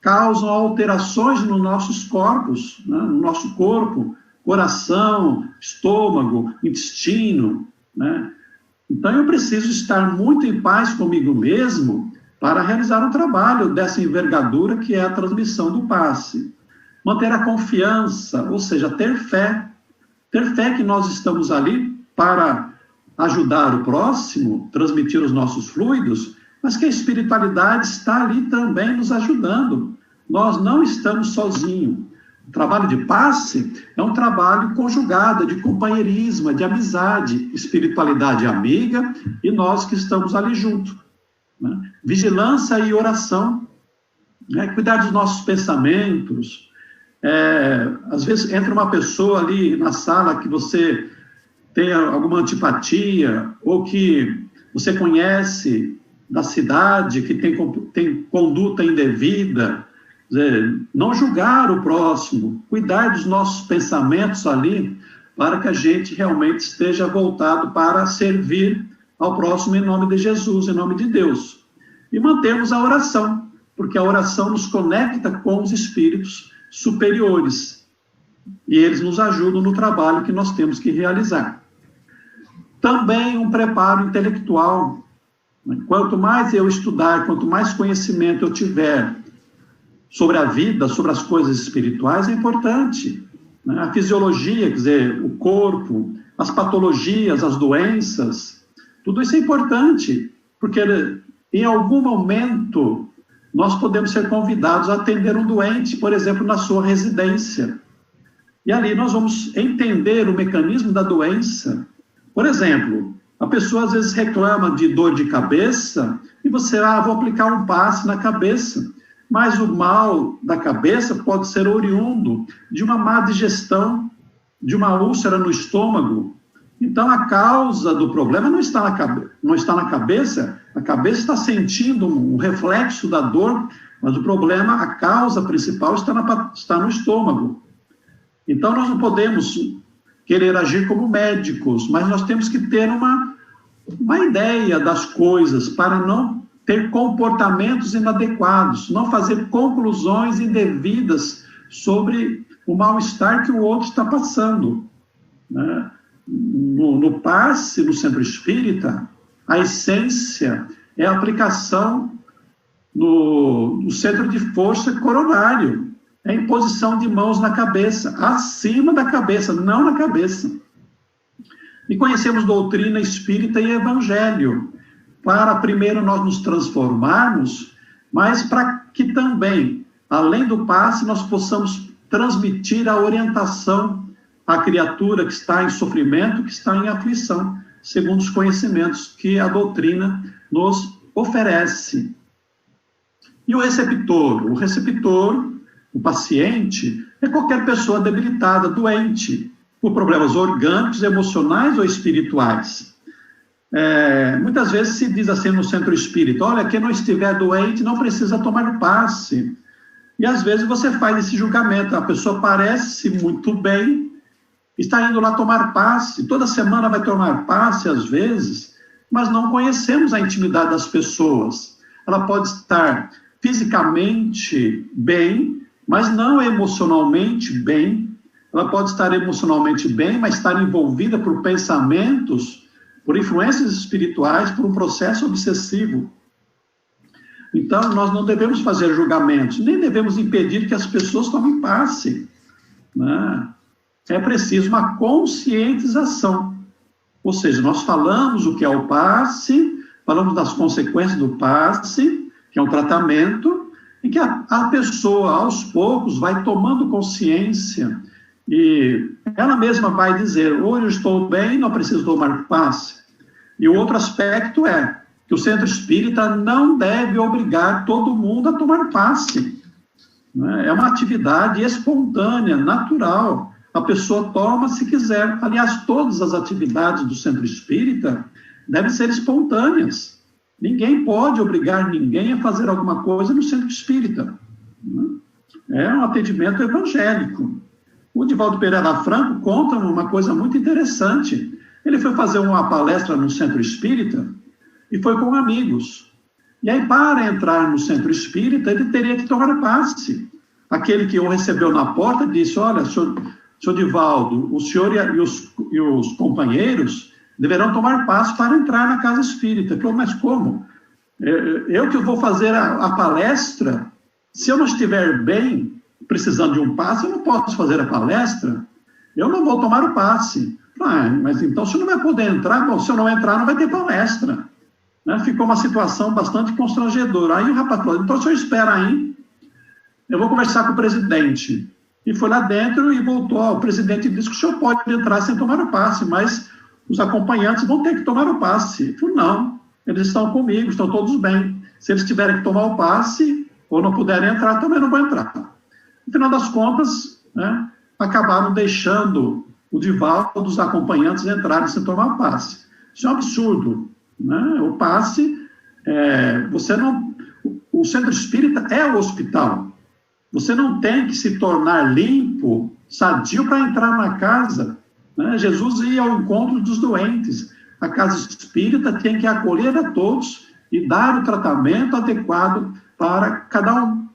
causam alterações nos nossos corpos, né? No nosso corpo, coração, estômago, intestino, né? Então, eu preciso estar muito em paz comigo mesmo para realizar um trabalho dessa envergadura que é a transmissão do passe. Manter a confiança, ou seja, ter fé que nós estamos ali para ajudar o próximo, transmitir os nossos fluidos, mas que a espiritualidade está ali também nos ajudando. Nós não estamos sozinhos. O trabalho de passe é um trabalho conjugado, de companheirismo, de amizade, espiritualidade amiga e nós que estamos ali junto. Né? Vigilância e oração, né? Cuidar dos nossos pensamentos. Às vezes entra uma pessoa ali na sala que você tem alguma antipatia ou que você conhece da cidade, que tem conduta indevida. Quer dizer, não julgar o próximo, cuidar dos nossos pensamentos ali, para que a gente realmente esteja voltado para servir ao próximo em nome de Jesus, em nome de Deus. E mantermos a oração, porque a oração nos conecta com os espíritos superiores, e eles nos ajudam no trabalho que nós temos que realizar. Também um preparo intelectual. Quanto mais eu estudar, quanto mais conhecimento eu tiver sobre a vida, sobre as coisas espirituais, é importante. Né? A fisiologia, quer dizer, o corpo, as patologias, as doenças, tudo isso é importante, porque em algum momento nós podemos ser convidados a atender um doente, por exemplo, na sua residência. E ali nós vamos entender o mecanismo da doença. Por exemplo, a pessoa às vezes reclama de dor de cabeça e você, vou aplicar um passe na cabeça. Mas o mal da cabeça pode ser oriundo de uma má digestão, de uma úlcera no estômago. Então, a causa do problema não está na cabeça, a cabeça está sentindo um reflexo da dor, mas o problema, a causa principal está no estômago. Então, nós não podemos querer agir como médicos, mas nós temos que ter uma ideia das coisas para não ter comportamentos inadequados, não fazer conclusões indevidas sobre o mal-estar que o outro está passando. Né? No passe, no centro espírita, a essência é a aplicação no centro de força coronário, é a imposição de mãos na cabeça, acima da cabeça, não na cabeça. E conhecemos doutrina espírita e evangelho, para primeiro nós nos transformarmos, mas para que também, além do passe, nós possamos transmitir a orientação à criatura que está em sofrimento, que está em aflição, segundo os conhecimentos que a doutrina nos oferece. E o receptor? O paciente, é qualquer pessoa debilitada, doente, por problemas orgânicos, emocionais ou espirituais. Muitas vezes se diz assim no centro espírita, olha, quem não estiver doente não precisa tomar o passe. E às vezes você faz esse julgamento, a pessoa parece muito bem, está indo lá tomar passe, toda semana vai tomar passe às vezes, mas não conhecemos a intimidade das pessoas. Ela pode estar fisicamente bem, mas não emocionalmente bem. ela pode estar emocionalmente bem, mas estar envolvida por pensamentos, por influências espirituais, por um processo obsessivo. Então, nós não devemos fazer julgamentos, nem devemos impedir que as pessoas tomem passe, né? É preciso uma conscientização. Ou seja, nós falamos o que é o passe, falamos das consequências do passe, que é um tratamento, e que a pessoa, aos poucos, vai tomando consciência e ela mesma vai dizer, hoje eu estou bem, não preciso tomar passe. E o outro aspecto é que o centro espírita não deve obrigar todo mundo a tomar passe. É uma atividade espontânea, natural. A pessoa toma se quiser. Aliás, todas as atividades do centro espírita devem ser espontâneas. Ninguém pode obrigar ninguém a fazer alguma coisa no centro espírita. É um atendimento evangélico. O Divaldo Pereira Franco conta uma coisa muito interessante. Ele foi fazer uma palestra no centro espírita e foi com amigos. E aí, para entrar no centro espírita, ele teria que tomar passe. Aquele que o recebeu na porta disse, olha, senhor Divaldo, o senhor e os companheiros deverão tomar passe para entrar na casa espírita. Ele falou, mas como? Eu que vou fazer a palestra, se eu não estiver bem, precisando de um passe, eu não posso fazer a palestra, eu não vou tomar o passe. Mas então o senhor não vai poder entrar? Bom, se eu não entrar, não vai ter palestra. Né? Ficou uma situação bastante constrangedora. Aí o rapaz falou, então o senhor espera aí, eu vou conversar com o presidente. E foi lá dentro e voltou. O presidente disse que o senhor pode entrar sem tomar o passe, mas os acompanhantes vão ter que tomar o passe. Ele falou, não, eles estão comigo, estão todos bem. Se eles tiverem que tomar o passe ou não puderem entrar, também não vão entrar. No final das contas, né, acabaram deixando o Divaldo dos acompanhantes entrarem sem tomar o passe. Isso é um absurdo. Né? O passe, o centro espírita é o hospital. Você não tem que se tornar limpo, sadio para entrar na casa. Né? Jesus ia ao encontro dos doentes. A casa espírita tem que acolher a todos e dar o tratamento adequado para cada um.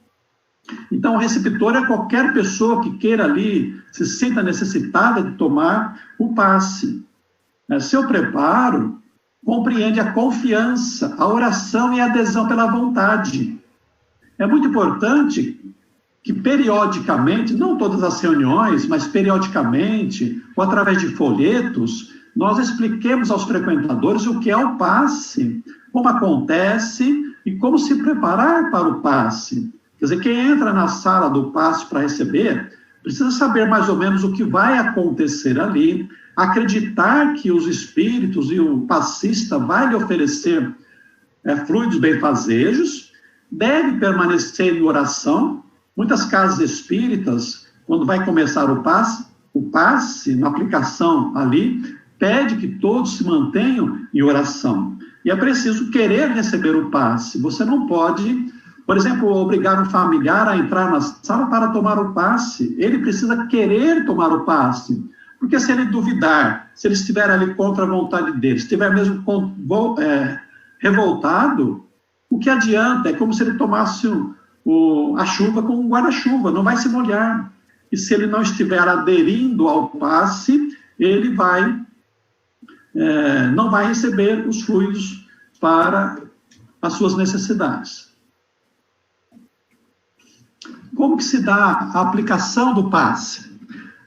Então, o receptor é qualquer pessoa que queira ali, se sinta necessitada de tomar o passe. Seu preparo compreende a confiança, a oração e a adesão pela vontade. É muito importante que periodicamente, não todas as reuniões, mas periodicamente, ou através de folhetos, nós expliquemos aos frequentadores o que é o passe, como acontece e como se preparar para o passe. Quer dizer, quem entra na sala do passe para receber, precisa saber mais ou menos o que vai acontecer ali, acreditar que os espíritos e o passista vai lhe oferecer fluidos benfazejos, deve permanecer em oração. Muitas casas espíritas, quando vai começar o passe, na aplicação ali, pede que todos se mantenham em oração. E é preciso querer receber o passe. Você não pode, por exemplo, obrigar um familiar a entrar na sala para tomar o passe. Ele precisa querer tomar o passe. Porque se ele duvidar, se ele estiver ali contra a vontade dele, se estiver mesmo revoltado, o que adianta? É como se ele tomasse a chuva com um guarda-chuva, não vai se molhar. E se ele não estiver aderindo ao passe, ele não vai receber os fluidos para as suas necessidades. Como que se dá a aplicação do passe?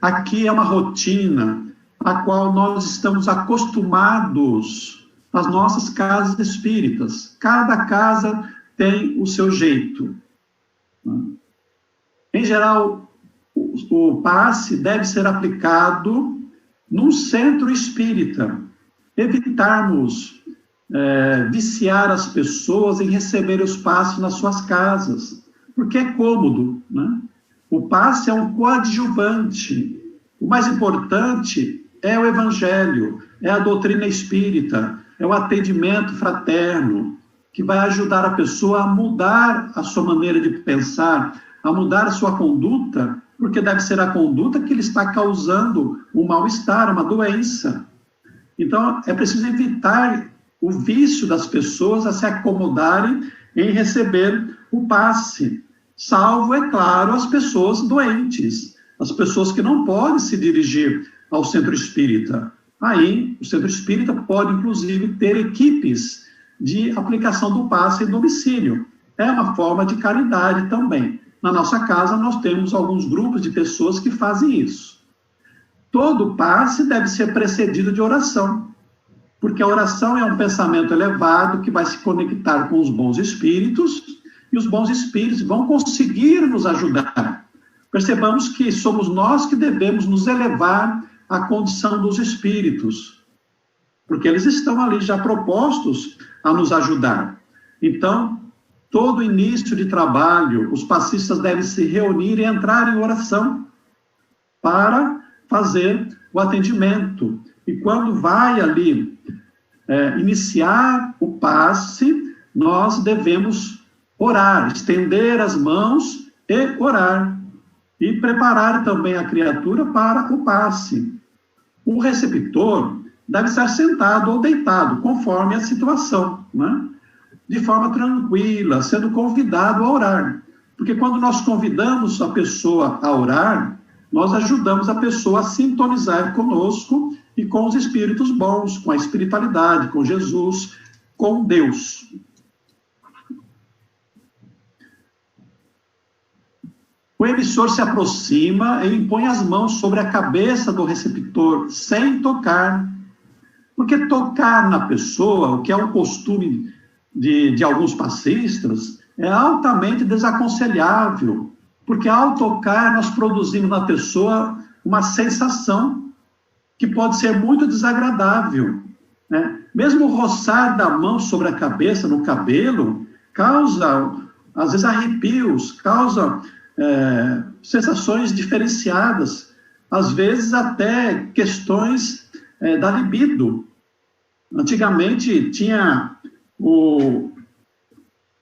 Aqui é uma rotina a qual nós estamos acostumados nas nossas casas espíritas. Cada casa tem o seu jeito. Em geral, o passe deve ser aplicado num centro espírita. Evitarmos viciar as pessoas em receber os passes nas suas casas, porque é cômodo, né? O passe é um coadjuvante. O mais importante é o evangelho, é a doutrina espírita, é o atendimento fraterno, que vai ajudar a pessoa a mudar a sua maneira de pensar, a mudar a sua conduta, porque deve ser a conduta que lhe está causando um mal-estar, uma doença. Então, é preciso evitar o vício das pessoas a se acomodarem em receber o passe, salvo, é claro, as pessoas doentes. as pessoas que não podem se dirigir ao centro espírita. Aí, o centro espírita pode, inclusive, ter equipes de aplicação do passe em domicílio. É uma forma de caridade também. Na nossa casa, nós temos alguns grupos de pessoas que fazem isso. Todo passe deve ser precedido de oração, porque a oração é um pensamento elevado que vai se conectar com os bons espíritos, e os bons espíritos vão conseguir nos ajudar. Percebamos que somos nós que devemos nos elevar à condição dos espíritos, porque eles estão ali já propostos a nos ajudar. Então, todo início de trabalho, os passistas devem se reunir e entrar em oração para fazer o atendimento. E quando vai ali iniciar o passe, nós devemos orar, estender as mãos e orar. E preparar também a criatura para o passe. O receptor deve estar sentado ou deitado, conforme a situação, né? De forma tranquila, sendo convidado a orar. Porque quando nós convidamos a pessoa a orar, nós ajudamos a pessoa a sintonizar conosco e com os espíritos bons, com a espiritualidade, com Jesus, com Deus. O emissor se aproxima e impõe as mãos sobre a cabeça do receptor, sem tocar. Porque tocar na pessoa, o que é um costume de alguns passistas, é altamente desaconselhável. Porque ao tocar, nós produzimos na pessoa uma sensação que pode ser muito desagradável, né? Mesmo o roçar da mão sobre a cabeça, no cabelo, causa, às vezes, arrepios, causa sensações diferenciadas, às vezes até questões da libido. Antigamente tinha o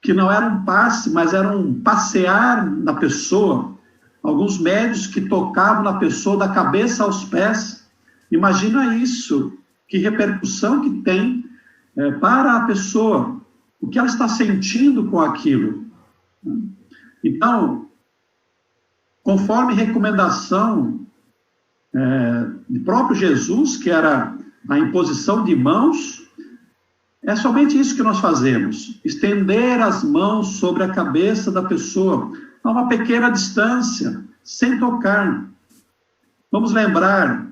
que não era um passe, mas era um passear na pessoa. Alguns médios que tocavam na pessoa da cabeça aos pés. Imagina isso, que repercussão que tem para a pessoa, o que ela está sentindo com aquilo. Então, conforme recomendação do próprio Jesus, que era a imposição de mãos, é somente isso que nós fazemos, estender as mãos sobre a cabeça da pessoa, a uma pequena distância, sem tocar. Vamos lembrar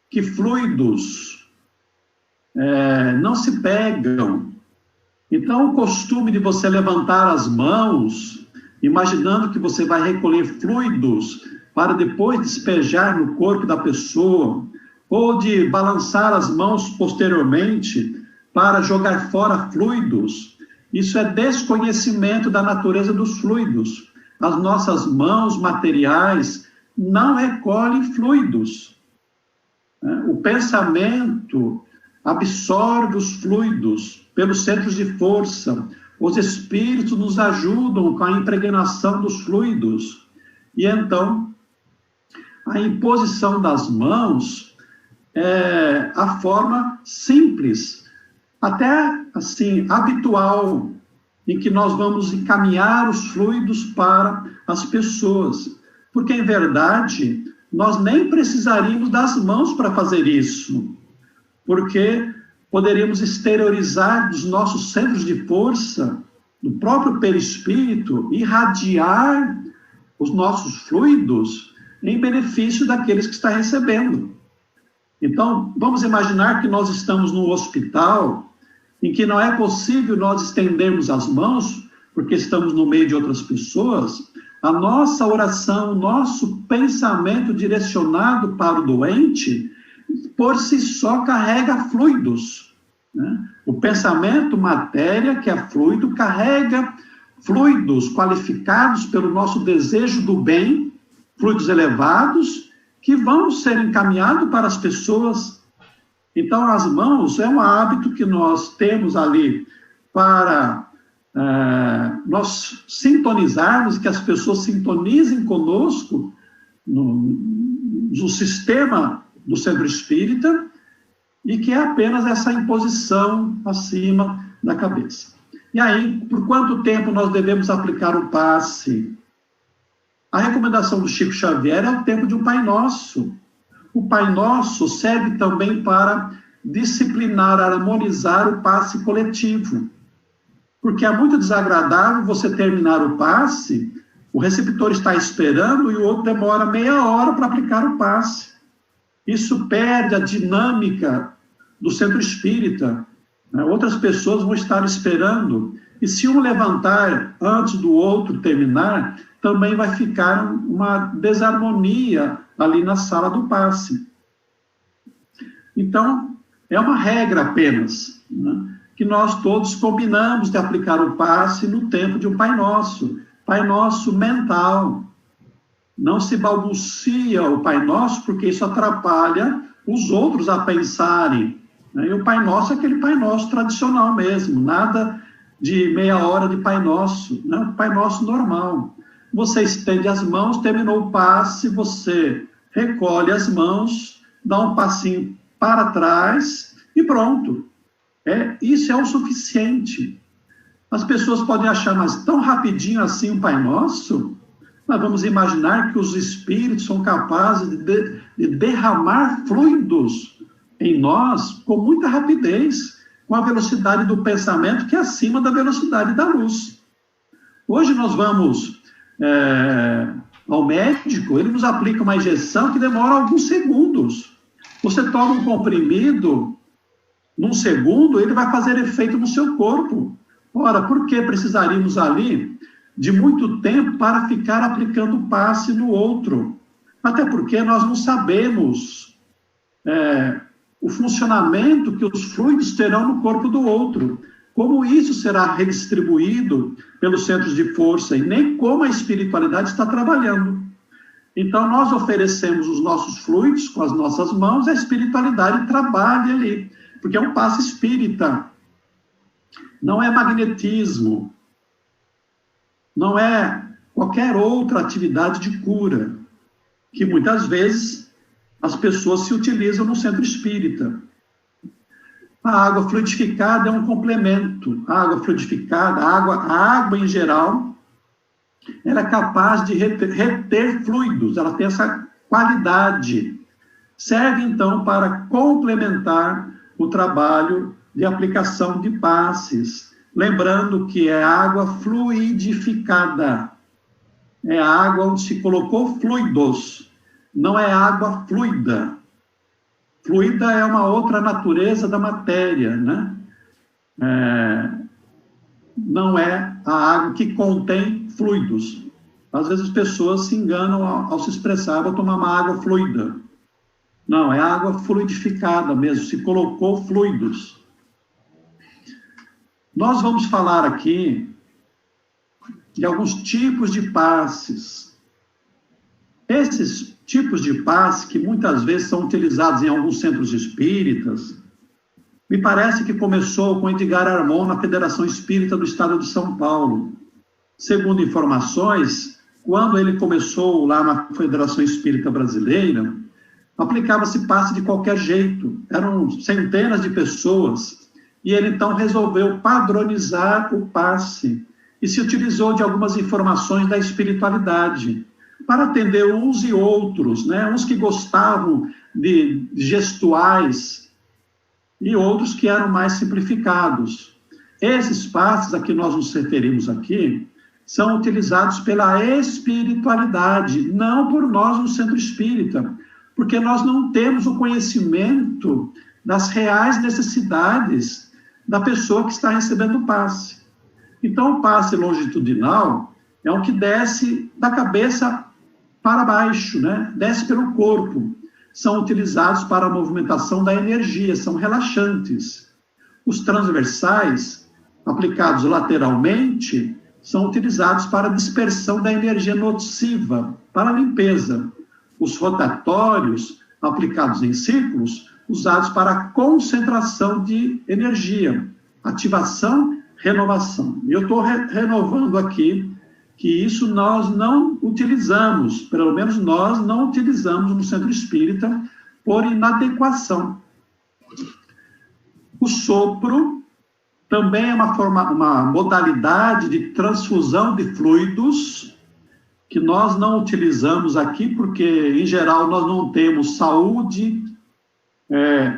que fluidos não se pegam. Então, o costume de você levantar as mãos, imaginando que você vai recolher fluidos para depois despejar no corpo da pessoa, ou de balançar as mãos posteriormente para jogar fora fluidos, isso é desconhecimento da natureza dos fluidos. As nossas mãos materiais não recolhem fluidos. O pensamento absorve os fluidos pelos centros de força. Os espíritos nos ajudam com a impregnação dos fluidos. E então, a imposição das mãos é a forma simples, até assim, habitual, em que nós vamos encaminhar os fluidos para as pessoas. Porque, em verdade, nós nem precisaríamos das mãos para fazer isso, porque poderíamos exteriorizar dos nossos centros de força, do próprio perispírito, irradiar os nossos fluidos em benefício daqueles que estão recebendo. Então, vamos imaginar que nós estamos num hospital em que não é possível nós estendermos as mãos, porque estamos no meio de outras pessoas. A nossa oração, o nosso pensamento direcionado para o doente, por si só carrega fluidos, né? O pensamento, matéria, que é fluido, carrega fluidos qualificados pelo nosso desejo do bem, fluidos elevados, que vão ser encaminhados para as pessoas. Então, as mãos é um hábito que nós temos ali para nós sintonizarmos, que as pessoas sintonizem conosco no sistema do centro espírita, e que é apenas essa imposição acima da cabeça. E aí, por quanto tempo nós devemos aplicar o passe? A recomendação do Chico Xavier é o tempo de um Pai Nosso. O Pai Nosso serve também para disciplinar, harmonizar o passe coletivo. Porque é muito desagradável você terminar o passe, o receptor está esperando e o outro demora meia hora para aplicar o passe. Isso perde a dinâmica do centro espírita. Outras pessoas vão estar esperando. E se um levantar antes do outro terminar, também vai ficar uma desarmonia ali na sala do passe. Então, é uma regra apenas, né, que nós todos combinamos de aplicar o passe no tempo de um Pai Nosso mental. Não se balbucia o Pai Nosso, porque isso atrapalha os outros a pensarem. Né? E o Pai Nosso é aquele Pai Nosso tradicional mesmo, nada de meia hora de Pai Nosso, né? O Pai Nosso normal. Você estende as mãos, terminou o passe, você recolhe as mãos, dá um passinho para trás e pronto. Isso é o suficiente. As pessoas podem achar, mas tão rapidinho assim um Pai Nosso? Nós vamos imaginar que os espíritos são capazes de derramar fluidos em nós com muita rapidez, com a velocidade do pensamento que é acima da velocidade da luz. Hoje nós vamos ao médico, ele nos aplica uma injeção que demora alguns segundos. Você toma um comprimido, num segundo, ele vai fazer efeito no seu corpo. Ora, por que precisaríamos ali de muito tempo para ficar aplicando passe no outro? Até porque nós não sabemos o funcionamento que os fluidos terão no corpo do outro, como isso será redistribuído pelos centros de força e nem como a espiritualidade está trabalhando. Então, nós oferecemos os nossos fluidos com as nossas mãos, a espiritualidade trabalha ali, porque é um passe espírita. Não é magnetismo, não é qualquer outra atividade de cura, que muitas vezes as pessoas se utilizam no centro espírita. A água fluidificada é um complemento. A água fluidificada, a água em geral, ela é capaz de reter fluidos, ela tem essa qualidade. Serve, então, para complementar o trabalho de aplicação de passes. Lembrando que é água fluidificada. É água onde se colocou fluidos. Não é água fluida. Fluida é uma outra natureza da matéria, né? Não é a água que contém fluidos. Às vezes as pessoas se enganam ao se expressar, vou tomar uma água fluida. Não, é água fluidificada mesmo, se colocou fluidos. Nós vamos falar aqui de alguns tipos de passes. Esses tipos de passe, que muitas vezes são utilizados em alguns centros espíritas, me parece que começou com Edgar Armon na Federação Espírita do Estado de São Paulo. Segundo informações, quando ele começou lá na Federação Espírita Brasileira, aplicava-se passe de qualquer jeito. Eram centenas de pessoas. E ele, então, resolveu padronizar o passe e se utilizou de algumas informações da espiritualidade para atender uns e outros, né? Uns que gostavam de gestuais e outros que eram mais simplificados. Esses passes a que nós nos referimos aqui são utilizados pela espiritualidade, não por nós no centro espírita, porque nós não temos o conhecimento das reais necessidades da pessoa que está recebendo o passe. Então, o passe longitudinal é o que desce da cabeça para baixo, né? Desce pelo corpo. São utilizados para a movimentação da energia, são relaxantes. Os transversais, aplicados lateralmente, são utilizados para a dispersão da energia nociva, para a limpeza. Os rotatórios, aplicados em círculos, usados para a concentração de energia, ativação, renovação. E eu estou renovando aqui que isso nós não utilizamos, pelo menos nós não utilizamos no centro espírita por inadequação. O sopro também é uma modalidade de transfusão de fluidos que nós não utilizamos aqui, porque, em geral, nós não temos saúde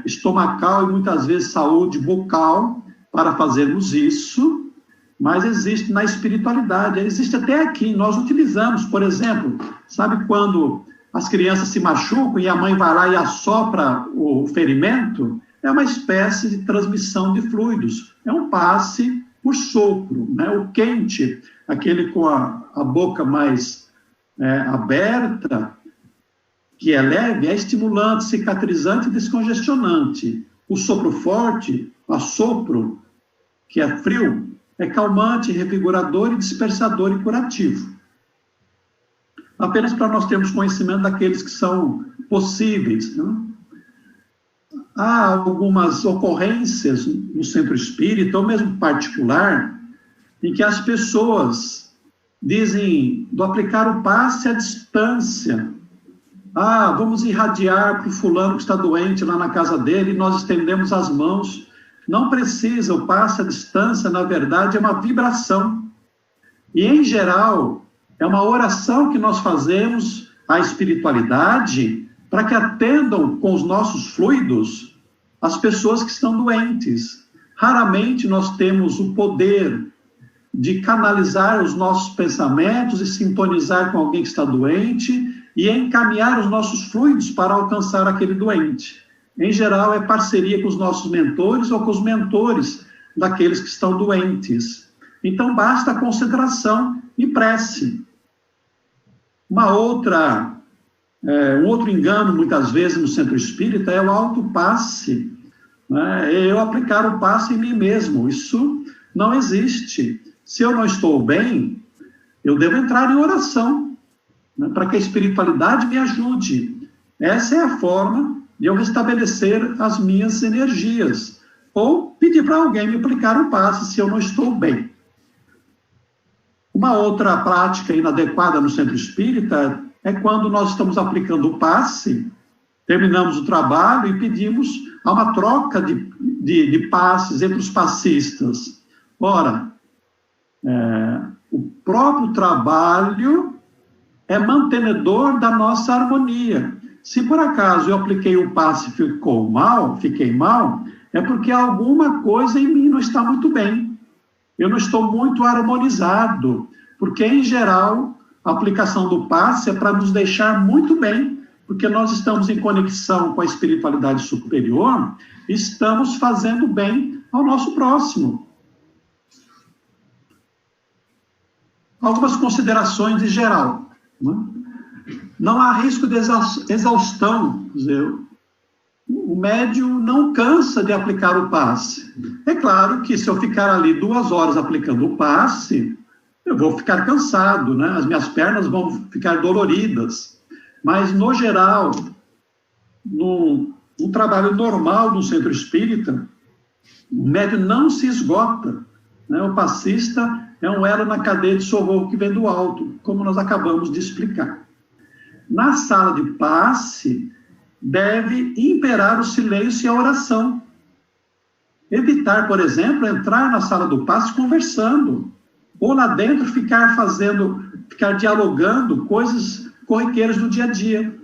estomacal e, muitas vezes, saúde bucal para fazermos isso, mas existe na espiritualidade, existe até aqui, nós utilizamos, por exemplo, sabe quando as crianças se machucam e a mãe vai lá e assopra o ferimento? É uma espécie de transmissão de fluidos, é um passe por sopro, né? O quente, aquele com a boca mais aberta, que é leve, é estimulante, cicatrizante e descongestionante. O sopro forte, o assopro, que é frio, é calmante, revigorador e dispersador e curativo. Apenas para nós termos conhecimento daqueles que são possíveis, né? Há algumas ocorrências no centro espírita, ou mesmo particular, em que as pessoas dizem do aplicar o passe à distância. Vamos irradiar para o fulano que está doente lá na casa dele, e nós estendemos as mãos. Não precisa, o passe à distância, na verdade, é uma vibração. E, em geral, é uma oração que nós fazemos à espiritualidade para que atendam com os nossos fluidos as pessoas que estão doentes. Raramente nós temos o poder de canalizar os nossos pensamentos e sintonizar com alguém que está doente e encaminhar os nossos fluidos para alcançar aquele doente. Em geral, é parceria com os nossos mentores ou com os mentores daqueles que estão doentes. Então, basta concentração e prece. Um outro engano, muitas vezes, no centro espírita, é o autopasse. Né? Eu aplicar o passe em mim mesmo. Isso não existe. Se eu não estou bem, eu devo entrar em oração, né, para que a espiritualidade me ajude. Essa é a forma de eu restabelecer as minhas energias. Ou pedir para alguém me aplicar o passe se eu não estou bem. Uma outra prática inadequada no centro espírita é quando nós estamos aplicando o passe, terminamos o trabalho e pedimos a uma troca de passes entre os passistas. Ora, o próprio trabalho é mantenedor da nossa harmonia. Se por acaso eu apliquei o passe e fiquei mal, é porque alguma coisa em mim não está muito bem. Eu não estou muito harmonizado, porque, em geral, a aplicação do passe é para nos deixar muito bem, porque nós estamos em conexão com a espiritualidade superior e estamos fazendo bem ao nosso próximo. Algumas considerações de geral. Né? Não há risco de exaustão. Quer dizer, o médium não cansa de aplicar o passe. É claro que se eu ficar ali 2 horas aplicando o passe, eu vou ficar cansado, né? As minhas pernas vão ficar doloridas. Mas, no geral, no trabalho normal do centro espírita, o médium não se esgota, né? O passista é um elo na cadeia de socorro que vem do alto, como nós acabamos de explicar. Na sala de passe, deve imperar o silêncio e a oração. Evitar, por exemplo, entrar na sala do passe conversando, ou lá dentro ficar dialogando coisas corriqueiras do dia a dia.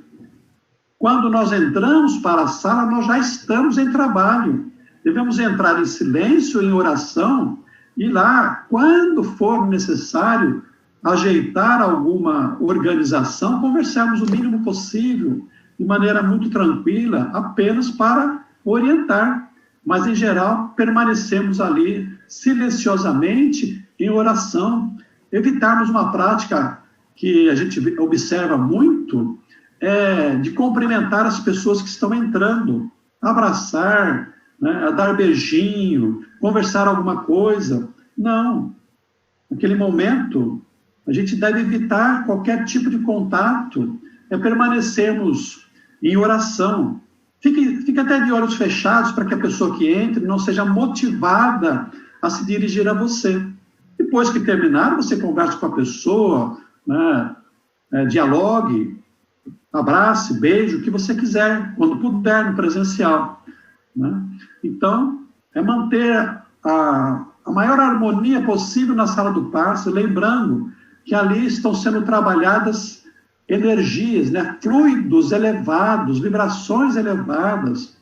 Quando nós entramos para a sala, nós já estamos em trabalho. Devemos entrar em silêncio, em oração, e lá, quando for necessário ajeitar alguma organização, conversarmos o mínimo possível, de maneira muito tranquila, apenas para orientar. Mas, em geral, permanecemos ali silenciosamente em oração. Evitarmos uma prática que a gente observa muito, de cumprimentar as pessoas que estão entrando, abraçar, né, dar beijinho, conversar alguma coisa. Não. Naquele momento, a gente deve evitar qualquer tipo de contato, permanecermos em oração. Fique até de olhos fechados para que a pessoa que entre não seja motivada a se dirigir a você. Depois que terminar, você conversa com a pessoa, né, dialogue, abrace, beije, o que você quiser, quando puder, no presencial. Né? Então, é manter a maior harmonia possível na sala do passe, lembrando que ali estão sendo trabalhadas energias, né? Fluidos elevados, vibrações elevadas.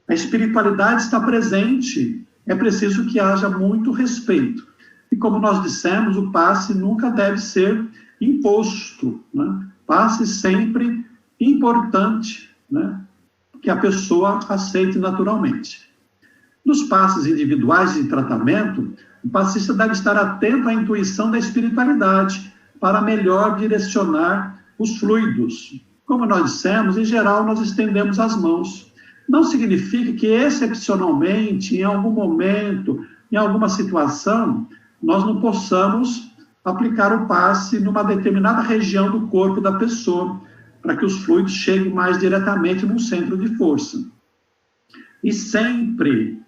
A espiritualidade está presente. É preciso que haja muito respeito. E como nós dissemos, o passe nunca deve ser imposto, né? Passe sempre importante, né? Que a pessoa aceite naturalmente. Nos passes individuais de tratamento, o passista deve estar atento à intuição da espiritualidade para melhor direcionar os fluidos. Como nós dissemos, em geral, nós estendemos as mãos. Não significa que, excepcionalmente, em algum momento, em alguma situação, nós não possamos aplicar o passe numa determinada região do corpo da pessoa, para que os fluidos cheguem mais diretamente no centro de força. E sempre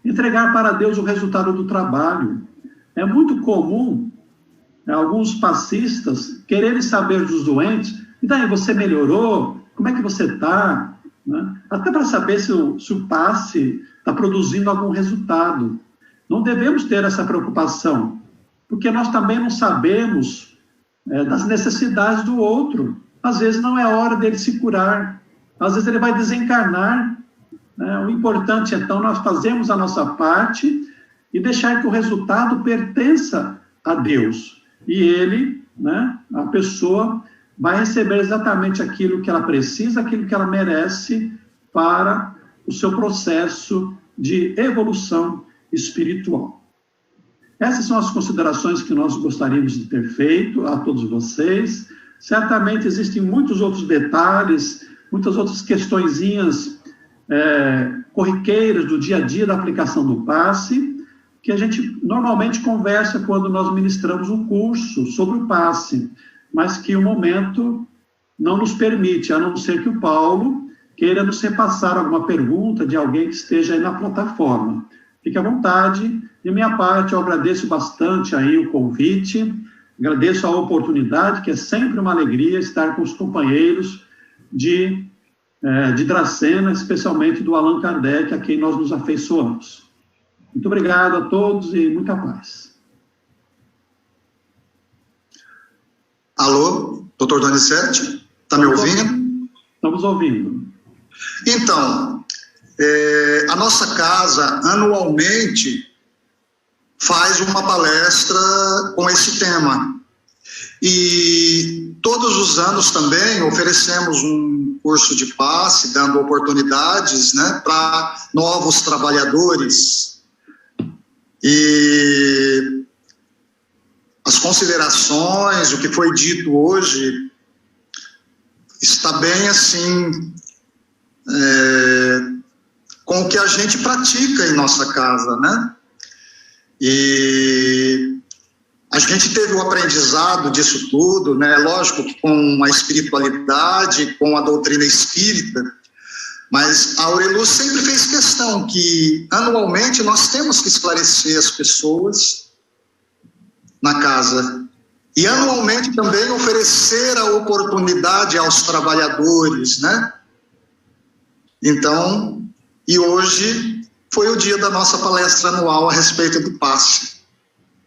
entregar para Deus o resultado do trabalho. É muito comum alguns passistas quererem saber dos doentes, e daí, você melhorou? Como é que você está? Né? Até para saber se o passe está produzindo algum resultado. Não devemos ter essa preocupação, porque nós também não sabemos das necessidades do outro. Às vezes não é hora dele se curar, às vezes ele vai desencarnar. O importante, então, nós fazemos a nossa parte e deixar que o resultado pertença a Deus. E ele, né, a pessoa, vai receber exatamente aquilo que ela precisa, aquilo que ela merece para o seu processo de evolução espiritual. Essas são as considerações que nós gostaríamos de ter feito a todos vocês. Certamente existem muitos outros detalhes, muitas outras questõezinhas corriqueiras do dia a dia da aplicação do passe, que a gente normalmente conversa quando nós ministramos um curso sobre o passe, mas que o momento não nos permite, a não ser que o Paulo queira nos repassar alguma pergunta de alguém que esteja aí na plataforma. Fique à vontade. De minha parte, eu agradeço bastante aí o convite, agradeço a oportunidade, que é sempre uma alegria estar com os companheiros de Dracena, especialmente do Allan Kardec, a quem nós nos afeiçoamos. Muito obrigado a todos e muita paz. Alô, doutor Donizete, está me ouvindo? Estamos ouvindo. Então, a nossa casa, anualmente, faz uma palestra com esse tema. E todos os anos também oferecemos um curso de passe, dando oportunidades, né, para novos trabalhadores. E as considerações, o que foi dito hoje, está bem assim, com o que a gente pratica em nossa casa, né? E a gente teve o aprendizado disso tudo, né? Lógico que com a espiritualidade, com a doutrina espírita, mas a Aureluz sempre fez questão que, anualmente, nós temos que esclarecer as pessoas na casa. E, anualmente, também oferecer a oportunidade aos trabalhadores, né? Então, e hoje foi o dia da nossa palestra anual a respeito do passe.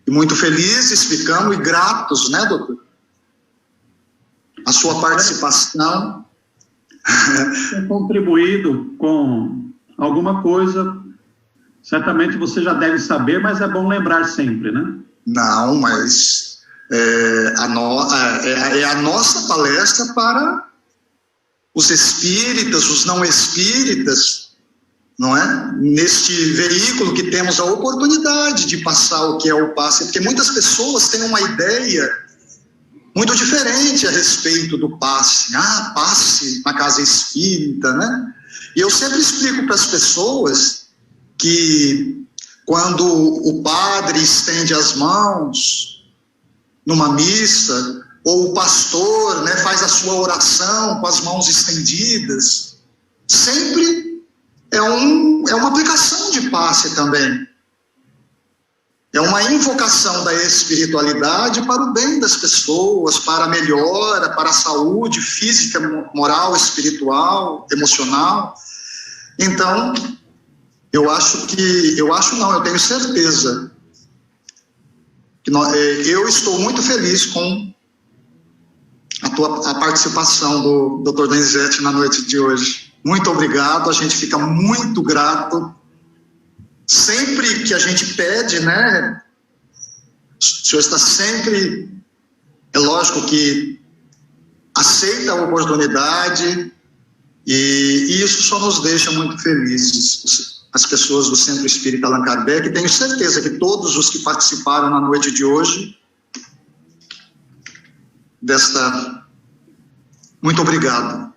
E muito felizes ficamos e gratos, né, doutor? A sua participação. Ter contribuído com alguma coisa, certamente você já deve saber, mas é bom lembrar sempre, né? Não, mas é a nossa palestra para os espíritas, os não espíritas, não é? Neste veículo que temos a oportunidade de passar o que é o passe, porque muitas pessoas têm uma ideia muito diferente a respeito do passe. Passe na casa espírita, né? E eu sempre explico para as pessoas que quando o padre estende as mãos numa missa, ou o pastor, né, faz a sua oração com as mãos estendidas, sempre é uma aplicação de passe também. É uma invocação da espiritualidade para o bem das pessoas, para a melhora, para a saúde física, moral, espiritual, emocional. Então, eu tenho certeza Eu estou muito feliz com a participação do Dr. Donizete na noite de hoje. Muito obrigado, a gente fica muito grato. Sempre que a gente pede, né, o senhor está sempre, é lógico que aceita a oportunidade, e isso só nos deixa muito felizes. As pessoas do Centro Espírita Allan Kardec, tenho certeza que todos os que participaram na noite de hoje, muito obrigado.